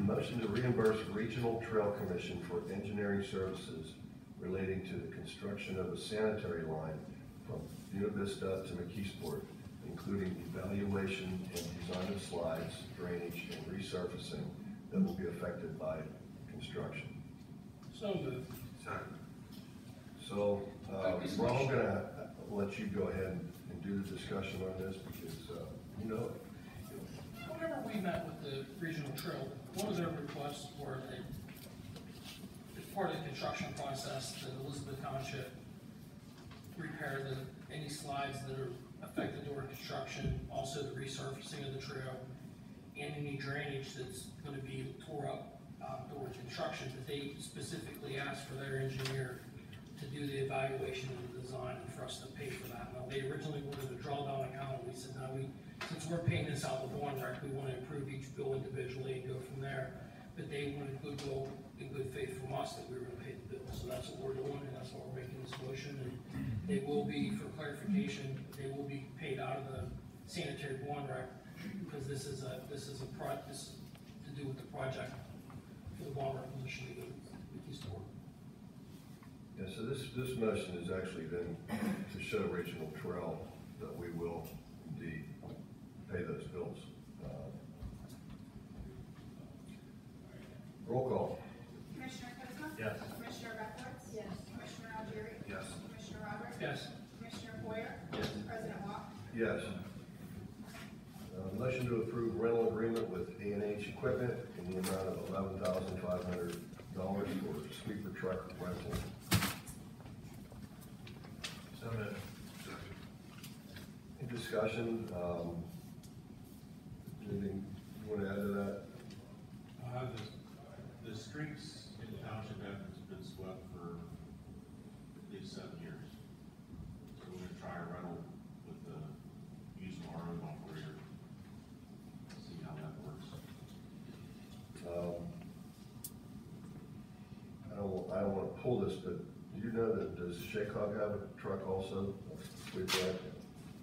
Motion to reimburse Regional Trail Commission for engineering services relating to the construction of a sanitary line from Buena Vista to McKeesport, including evaluation and design of slides, drainage, and resurfacing that will be affected by construction.
So moved.
So, Ron, I'm gonna let you go ahead and do the discussion on this because, you know it.
Whenever we met with the regional trail, one of their requests were that as part of the construction process, that Elizabeth Township repair any slides that are affected during construction, also the resurfacing of the trail, and any drainage that's gonna be tore up during construction, but they specifically asked for their engineer to do the evaluation and the design and for us to pay for that. Now, they originally wanted a drawdown account, and we said, no, since we're paying this out the bond rec, we want to approve each bill individually and go from there. But they wanted goodwill and good faith from us that we were gonna pay the bill, so that's what we're doing, and that's why we're making this motion. And they will be, for clarification, they will be paid out of the sanitary bond rec, because this is to do with the project for the bond recognition to go with these board.
Yeah, so this motion is actually then to show Regional Trail that we will indeed pay those bills. Roll call.
Commissioner Kuzma?
Yes.
Commissioner Beckowitz?
Yes.
Commissioner Algieri?
Yes.
Commissioner Roberts?
Yes.
Commissioner Boyer?
Yes.
President Walk?
Yes. Motion to approve rental agreement with A&H Equipment in the amount of $11,500 for sweeper truck rental.
So moved.
Any discussion? Anything you want to add to that?
The streets in the township have been swept for at least 7 years. So we're gonna try a rental with using our own operator. See how that works.
I don't want to pull this, but do you know that, does Shaycog have a truck also? Sweep truck?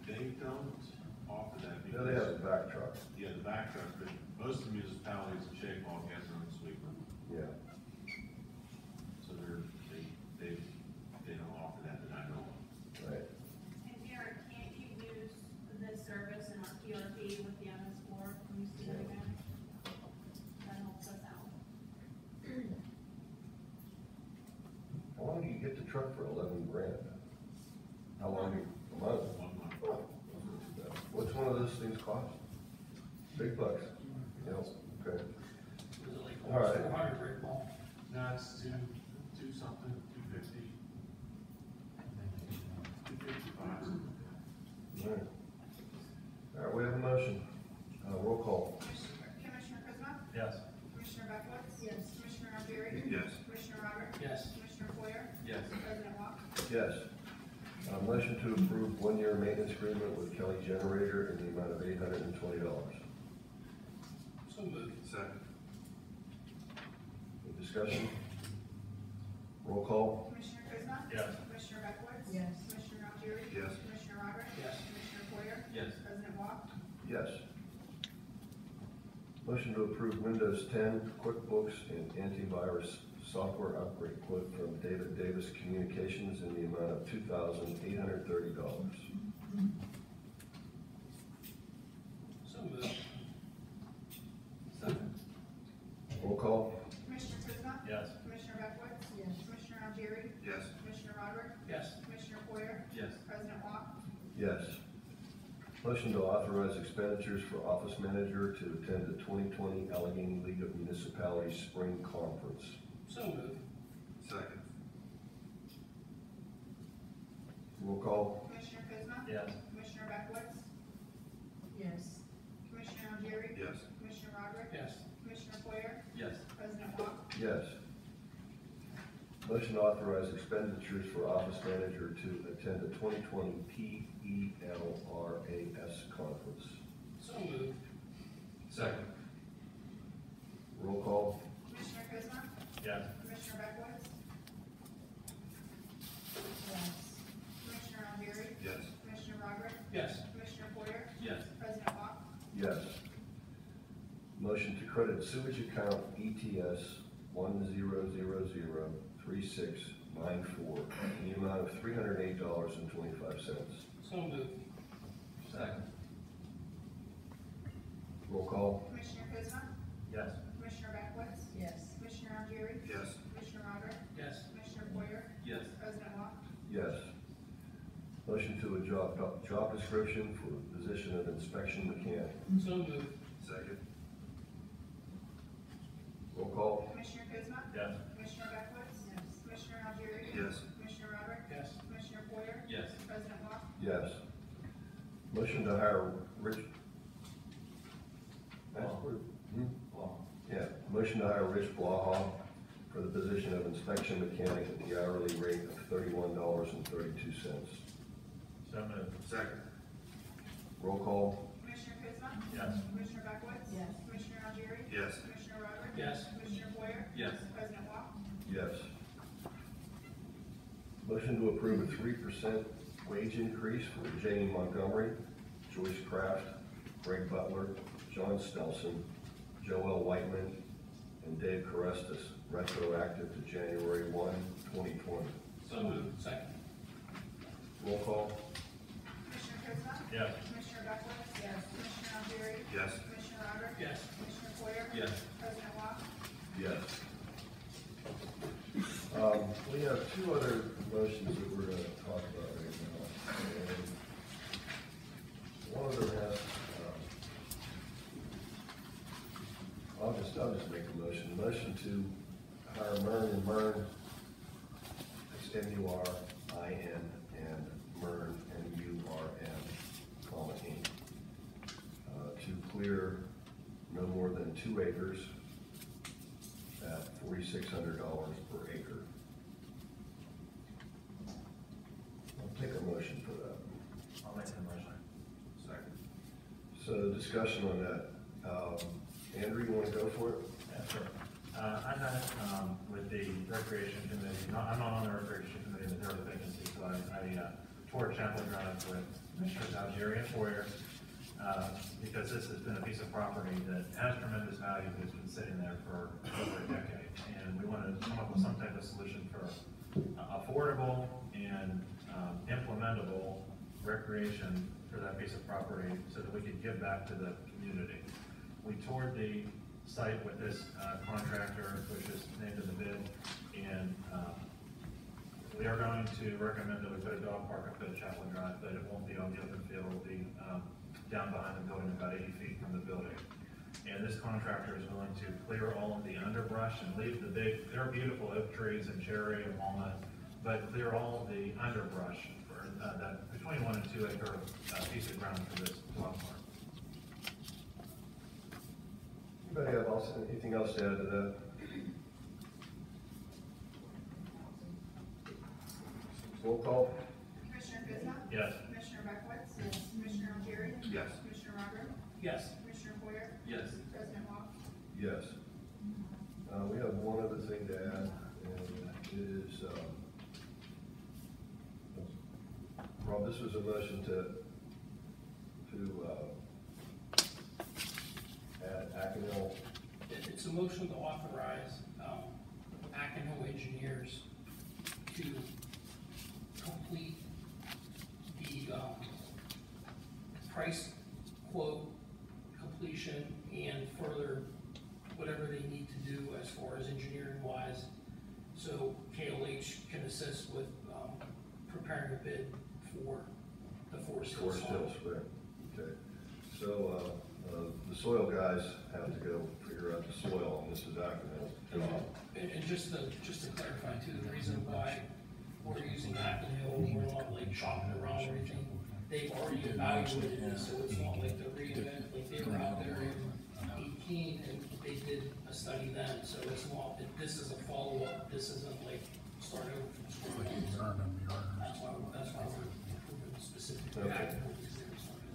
They don't offer that.
No, they have a back truck.
Yeah, the back truck, but most of the municipalities in Shakemog has their own sweeper.
Yeah.
So they don't offer that I know of.
Right.
And Eric, can't you use this service in our PRP with the MS4 when you see it again? That helps us out.
How long do you get the truck for 11 grand? How long a month?
1 month.
Oh, what's one of those things cost? Big bucks. Yeah, okay.
Was it like
All right.
400, right, Paul?
No, it's two something, 250. 255.
All right. All right, we have a motion. Roll call.
Commissioner Kuzma?
Yes.
Commissioner Beckowitz? Yes. Commissioner Algieri?
Yes.
Commissioner Roberts?
Yes.
Commissioner Boyer?
Yes.
President Walk?
Yes. Motion to approve one-year maintenance agreement with Kelly Generator in the amount of $820.
So moved.
Second.
Any discussion? Roll call.
Commissioner Kuzma?
Yes.
Commissioner Beckowitz?
Yes.
Commissioner Algieri?
Yes.
Commissioner Roberts?
Yes.
Commissioner Boyer?
Yes.
President Walk?
Yes. Motion to approve Windows 10, QuickBooks, and antivirus software upgrade quote from David Davis Communications in the amount of $2,830.
So moved.
Second.
Roll call.
Commissioner Kuzma?
Yes.
Commissioner Beckowitz?
Yes.
Commissioner Algieri?
Yes.
Commissioner Roberts?
Yes.
Commissioner Boyer?
Yes.
President Walk?
Yes. Motion to authorize expenditures for office manager to attend the 2020 Allegheny League of Municipalities Spring Conference.
So moved.
Second.
Roll call.
Commissioner Kuzma?
Yes.
Commissioner Beckowitz?
Yes.
Commissioner Algieri?
Yes.
Commissioner Roberts?
Yes.
Commissioner Boyer?
Yes.
President Walk?
Yes. Motion to authorize expenditures for office manager to attend the 2020 PELRAS conference.
So moved.
Second.
Roll call.
Commissioner Kuzma?
Yes.
Commissioner Beckowitz?
Yes.
Commissioner
Yes. Motion to credit sewage account ETS 10003694 in the amount of $308.25.
So moved.
Second.
Roll call.
Commissioner Kuzma?
Yes.
Commissioner Beckwitz?
Yes.
Commissioner Aguirre?
Yes.
Commissioner Robert?
Yes.
Commissioner Poyer?
Yes.
President Wong?
Yes. Motion to a job description for the position of inspection mechanic.
So moved.
Second.
Roll call.
Commissioner Kuzma?
Yes.
Commissioner Beckwitz? Yes. Commissioner Aguirre?
Yes.
Commissioner Robert?
Yes.
Commissioner Poyer?
Yes.
President Wong?
Yes. Motion to hire Rich. Yeah, motion to hire Rich Blaha for the position of inspection mechanic at the hourly rate of $31.32.
So moved.
Second.
Roll call.
Commissioner Kuzma?
Yes.
Commissioner Beckwitz?
Yes.
Commissioner Aguirre?
Yes.
Commissioner Robert?
Yes.
Commissioner Poyer?
Yes.
President Wong?
Yes. Motion to approve a 3% wage increase for Jamie Montgomery, Joyce Kraft, Greg Butler, John Stelson, Joel Whiteman, and Dave Carestas, retroactive to January 1, 2020.
So moved. Second.
Roll call.
Commissioner Kuzma?
Yes.
Commissioner Beckwitz? Yes. Commissioner Aguirre?
Yes.
Commissioner Robert?
Yes.
Commissioner Poyer?
Yes.
President Wong?
Yes. We have two other motions that we're going to talk about right now. And one of them has, I'll just make a motion. Motion to hire Mern and Mern, it's M-U-R-I-N, and Mern, M-U-R-N, comma, Inc. To clear no more than 2 acres at $4,600 per acre. I'll take a motion for that.
I'll make the motion.
Second.
So discussion on that. Andrew, you want to go for it?
Yeah, sure. I met, with the recreation committee, I'm not on the recreation committee, but there was a vacancy, so I toured Chapel Drive with Commissioners Algieri and Poyer, because this has been a piece of property that has tremendous value, that's been sitting there for over a decade. And we want to come up with some type of solution for affordable and implementable recreation for that piece of property so that we could give back to the community. We toured the site with this contractor, which is named in the bid, and we are going to recommend that we put a dog park up at Chapel Drive, but it won't be on the open field, it will be down behind the building, about 80 feet from the building. And this contractor is willing to clear all of the underbrush and leave the they're beautiful oak trees and cherry and walnut, but clear all of the underbrush for that between 1 and 2 acre piece of ground for this dog park.
Anybody have anything else to add to that? Roll call.
Commissioner Kuzma?
Yes.
Commissioner Beckwitz? Yes. Commissioner Aguirre?
Yes.
Commissioner Robert?
Yes.
Commissioner Poyer?
Yes.
President Wong?
Yes. We have one other thing to add, and it is, Rob, this was a motion to add Ackendale.
It's a motion to authorize, Ackendale Engineers to complete the, price quote completion and further whatever they need to do as far as engineering wise. So KLH can assist with, preparing a bid for the Forest Hills.
Forest Hills, right, okay. So, the soil guys have to go figure out the soil, and this is Ackendale's job.
And just to clarify too, the reason why we're using Ackendale, we're not like shopping around or anything. They've already evaluated it, so it's not like the reinvent, like they were out there in 18 and they did a study then, so it's not, this is a follow-up, this isn't like starting over from scratch. That's why we're approving specifically
Okay.
Ackendale because they were starting.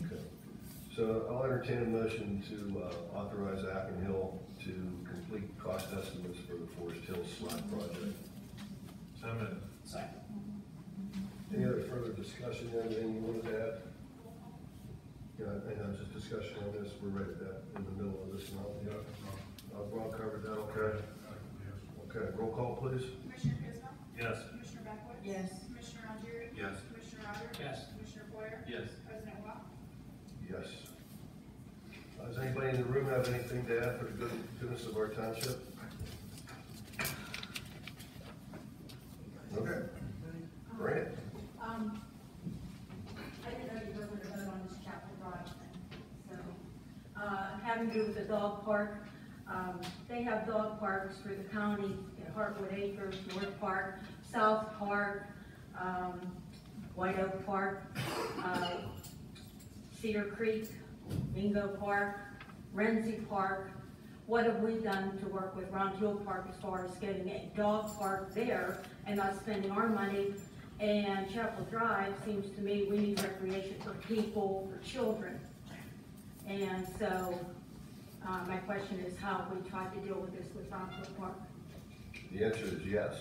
Okay. So I'll entertain a motion to authorize Ackendale to complete cost estimates for the Forest Hills slab project.
So moved.
Second.
Any other further discussion, anything you wanted to add? Yeah, and I'm guys' discussion on this, we're right at that, in the middle of this now.
Yeah,
Ron covered that, okay?
yes.
Okay, roll call, please.
Commissioner Ismail?
Yes.
Commissioner Beckwith?
Yes.
Commissioner Aguirre?
Yes.
Commissioner Otter?
Yes.
Commissioner Boyer?
Yes.
President Wah?
Yes. Does anybody in the room have anything to add for the goodness of our township? Okay. Bring it.
I didn't know you were going to vote on this Chapel Drive thing, so, having to do with the dog park, they have dog parks for the county, in Hartwood Acres, North Park, South Park, White Oak Park, Cedar Creek, Mingo Park, Renzi Park. What have we done to work with Round Hill Park as far as getting a dog park there and not spending our money? And Chapel Drive seems to me we need recreation for people, for children. And so, my question is how have we tried to deal with this with Round Hill Park?
The answer is yes.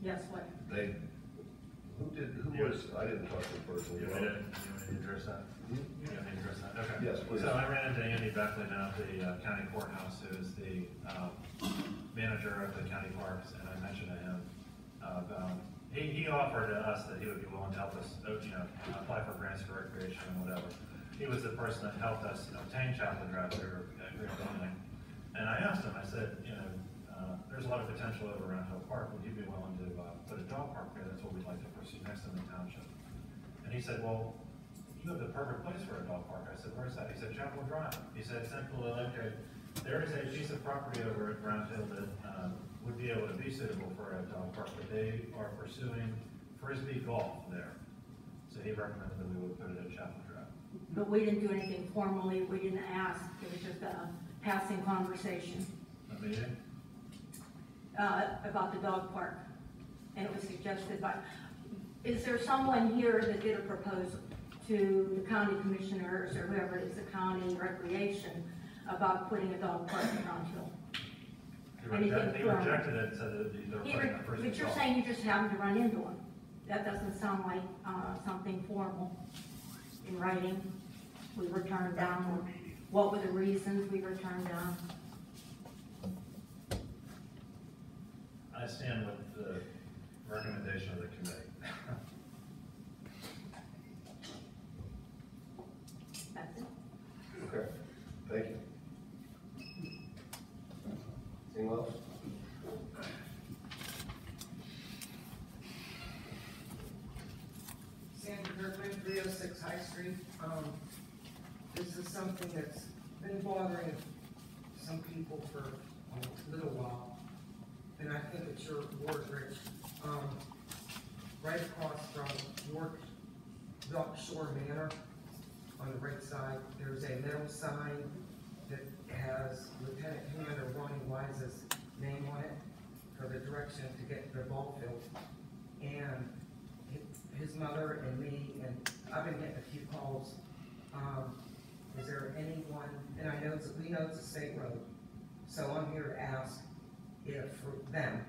Yes, what?
They, who was, I didn't talk to the person.
You want me to address that? You want me to address that? Okay.
Yes, please.
So I ran into Andy Beckley down at the county courthouse, who is the manager of the county parks, and I mentioned to him about, he offered to us that he would be willing to help us, apply for grants for recreation and whatever. He was the person that helped us obtain Chapel Drive through building. And I asked him, I said, there's a lot of potential over around Hill Park. Would you be willing to put a dog park there? That's what we'd like to pursue next in the township. And he said, well, you have the perfect place for a dog park. I said, where's that? He said, Chapel Drive. He said, simply, okay, there is a piece of property over at Brown Hill that would be able to be suitable for a dog park, but they are pursuing Frisbee golf there. So he recommended that we would put it at Chapel Drive.
But we didn't do anything formally, we didn't ask, it was just a passing conversation.
A meeting?
About the dog park. And it was suggested by, is there someone here that did a proposal to the county commissioners or whoever it is, the county recreation, about putting a dog park in Round Hill?
He rejected it and said that they were putting a Frisbee
But you're
golf.
saying you just happened to run into him. That doesn't sound like, something formal in writing. We were turned down. What were the reasons we were turned down?
I stand with the recommendation of the committee.
That's it.
Okay, thank you. Anyone else?
Sandy Kirkman, 306 High Street. This is something that's been bothering some people for a little while, and I think it's your ward, Rich. Right across from York Shore Manor, on the right side, there's a metal sign that has Lieutenant Commander Ronnie Wise's name on it for the direction to get to the ball field. And his mother and me, and I've been getting a few calls. Is there anyone, and I know we know it's a state road, so I'm here to ask if for them,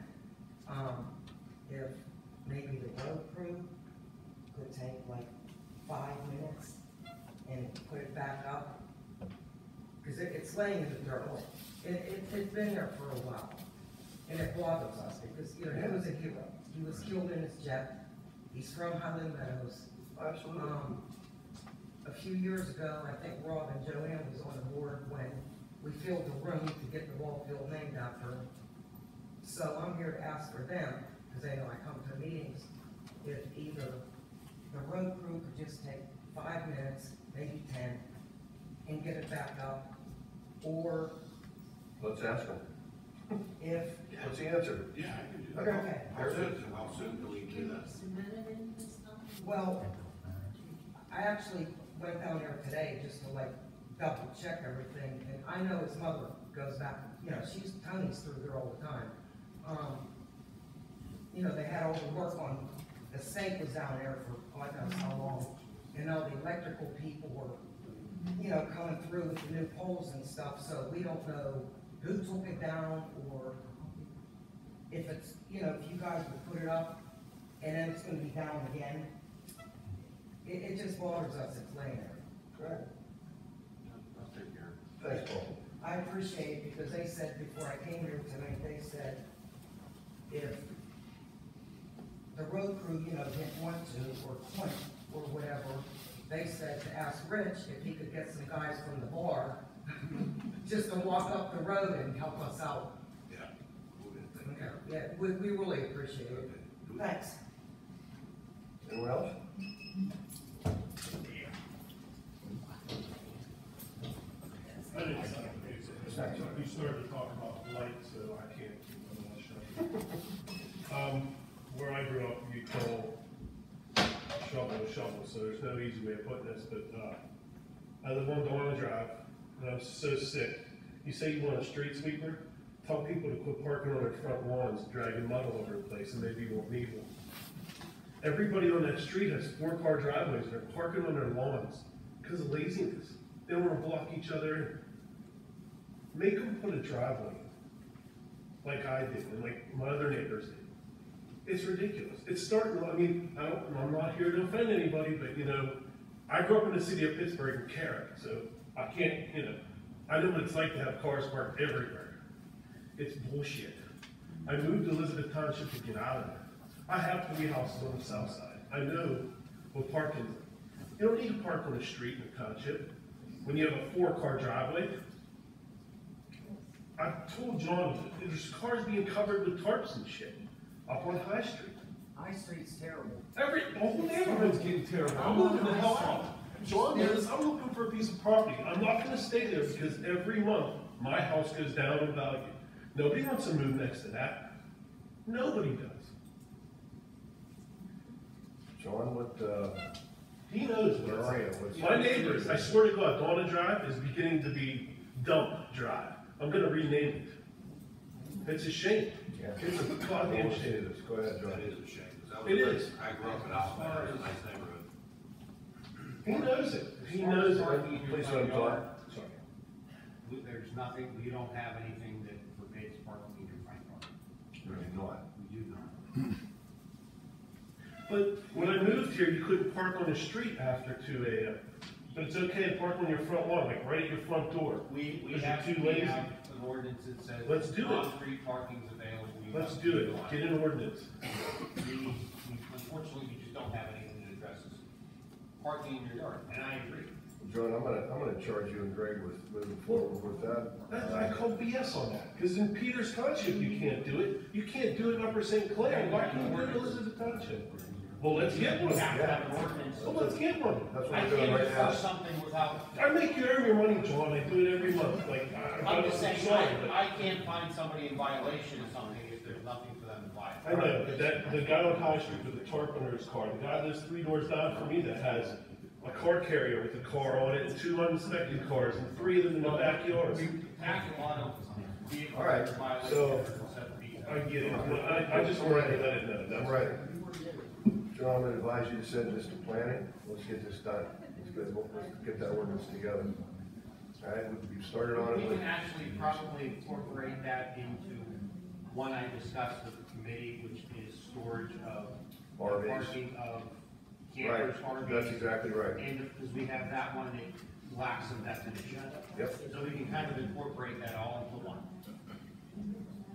if maybe the road crew could take like 5 minutes and put it back up, because it's laying in the dirt. It's been there for a while, and it bothers us because he was a hero. He was killed in his jet. He's from Highland Meadows.
Absolutely.
A few years ago, I think Rob and Joanne was on the board when we filled the room to get the ball field named after him. So I'm here to ask for them, because they know I come to meetings, if either the road crew could just take 5 minutes, maybe 10, and get it back up, or
Let's ask them.
if,
What's the answer?
Yeah, I can do that.
okay,
How soon can we do that?
well, I actually went down there today just to like double check everything, and I know his mother goes back, Tony's through there all the time. They had all the work on, the stake was down there for God knows how long, and all the electrical people were, coming through with the new poles and stuff, so we don't know who took it down, or if it's, if you guys would put it up, and then it's gonna be down again. It just bothers us, it's laying there.
All right,
I'll take care of it.
thanks, Paul.
I appreciate it because they said before I came here tonight, they said if the road crew, you know, didn't want to, or Clint, or whatever, they said to ask Rich if he could get some guys from the bar just to walk up the road and help us out.
Yeah. We'll get it taken care of.
Yeah, we really appreciate it. Thanks.
Anyone else?
I didn't say you started to talk about lights, so I can't keep on shut. Where I grew up, you call shovel, so there's no easy way of putting this, but, I live on Dorna Drive, and I'm so sick. You say you want a street sweeper? Tell people to quit parking on their front lawns, dragging mud all over the place, and maybe you won't need one. Everybody on that street has 4-car driveways, they're parking on their lawns, because of laziness. They don't wanna block each other in. Make them put a driveway, like I did, and like my other neighbors did. It's ridiculous. It's starting, I mean, I'm not here to offend anybody, but you know, I grew up in the city of Pittsburgh and Carrick, so I can't, you know, I know what it's like to have cars parked everywhere. It's bullshit. I moved to Elizabeth Township to get out of there. I have 3 houses on the south side. I know what parking is. You don't need to park on the street in the township when you have a 4-car driveway. I told John, there's cars being covered with tarps and shit up on High Street.
High Street's terrible.
The whole neighborhood's getting terrible. I'm looking the hell out. John is, I'm looking for a piece of property. I'm not gonna stay there because every month, my house goes down in value. Nobody wants to move next to that. Nobody does.
John, what,
He knows
where
what
are you?
it's
What's-
My neighbors, I swear to God, Donna Drive is beginning to be Dump Drive. I'm gonna rename it. It's a shame.
Yeah.
It's a goddamn shame.
Go ahead, John.
That is a shame. 'Cause that was
It
a place-
is.
I grew up in Alphabet, it was a nice neighborhood.
He knows it. He knows
Parking in
it.
your
Please
front
don't talk.
yard,
Sorry.
there's nothing, we don't have anything that forbids parking in your front yard.
Really not.
We do not.
But when I moved here, you couldn't park on the street after 2 a.m. But it's okay to park on your front lawn, like right at your front door.
We
Because
have,
you're too
we
lazy.
have an ordinance that says.
Let's do it.
On-street parking's available. You
Let's
must
do it.
utilize
Get an ordinance.
We, unfortunately, we just don't have anything that addresses parking in your yard, and I agree.
John, I'm gonna charge you and Greg with moving forward with that.
I call BS on that, because in Peters Township, you can't do it. You can't do it in Upper St. Clair. Why can't you do it in Elizabeth Township? Well, let's get one.
We have to have an ordinance.
Well, let's get one.
That's what
I
we're doing
can't
right now.
enforce something without,
I make you earn your money, John. I do it every month. Like,
I'm just saying,
sorry, but
I can't find somebody in violation of something if there's nothing for them to violate.
I know, but the guy on High Street with the tarp under his car, the guy that's 3 doors down from me that has a car carrier with a car on it and 2 uninspected cars and 3 of them in the backyard.
We tax a lot of vehicles.
All right,
that are violating
so-
every set of vehicles.
I get it. I just wanted to let it know.
I'm
That's
ready. John, I'm gonna advise you to send this to planning. Let's get this done. Let's get that ordinance together. All right, we've started on
We
it.
can actually probably incorporate that into one I discussed with the committee, which is storage of
RVs.
parking of
Right,
campers, RVs.
that's exactly right.
And because we have that one, it lacks some definition.
Yep.
So we can kind of incorporate that all into one.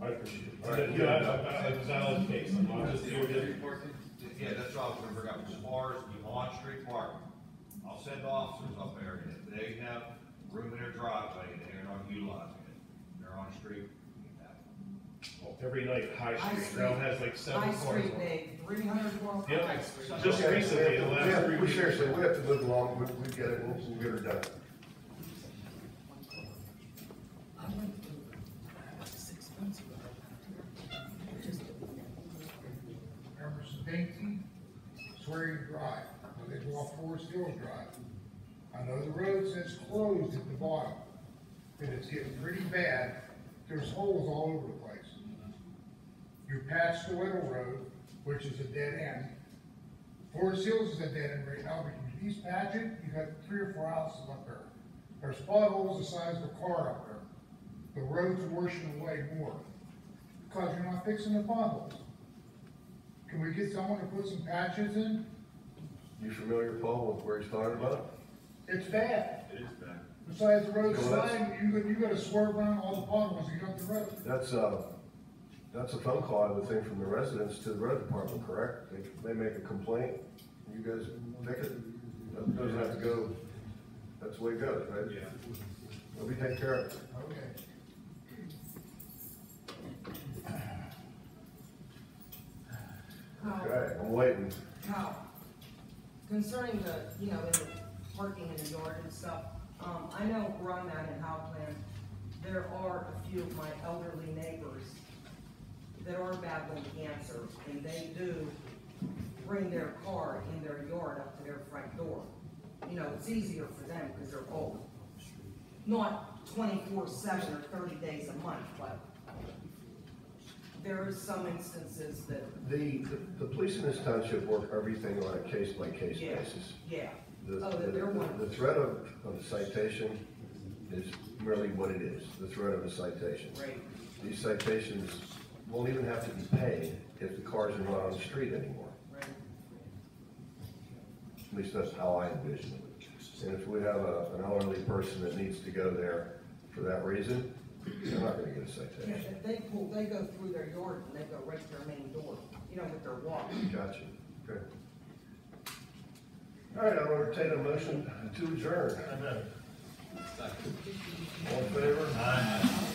I appreciate it.
All right.
You know, I have a valid case. I'm not just here to.
Yeah, that's what I was gonna bring up, as far as the on-street parking. I'll send officers up there, and if they have room in their driveway, and they're not utilizing it, they're on the street, you can have it.
Every night, High Street now has like 7
High
cars
Street,
on it.
Dave, 312
Yep.
High Street.
Just
Okay,
recently, in the last 3
we
weeks.
seriously, we have to move along. We get it, we'll get her done.
Emerson Dainty, Swearing Drive, I live off Forest Hills Drive. I know the road says closed at the bottom, but it's getting pretty bad. There's holes all over the place. You pass the Whittle Road, which is a dead end. Forest Hills is a dead end right now, but you East Patchett, you got 3 or 4 houses up there. There's potholes the size of a car up there. The road's washing away more, because you're not fixing the potholes. Can we get someone to put some patches in?
You familiar, Paul, with where he's talking about?
It's bad.
It is bad.
Besides the road
So that's-
sliding, you gotta swerve around all the potholes to get up the road.
That's a phone call, I would think, from the residents to the road department, correct? They make a complaint, you guys fix it. That doesn't have to go, that's the way it goes, right?
Yeah.
We'll be taking care of it.
Okay.
Okay, I'm waiting.
Now, concerning the, in the parking in the yard and stuff, I know where I'm at in Howland, there are a few of my elderly neighbors that are battling cancer, and they do bring their car in their yard up to their front door. It's easier for them because they're old. Not 24/7 or 30 days a month, but there are some instances that,
The police in this township work everything on a case-by-case
yeah,
basis.
yeah.
The,
Oh, that they're one.
the threat of a citation is merely what it is, the threat of a citation.
Right.
These citations won't even have to be paid if the cars are not on the street anymore.
Right.
At least that's how I envision it. And if we have an elderly person that needs to go there for that reason, they're not gonna get a
Yeah,
citation.
they go through their yard and they go right to their main door, with their walk.
Gotcha, okay. All right, I'll entertain a motion to adjourn. All in favor?
Aye.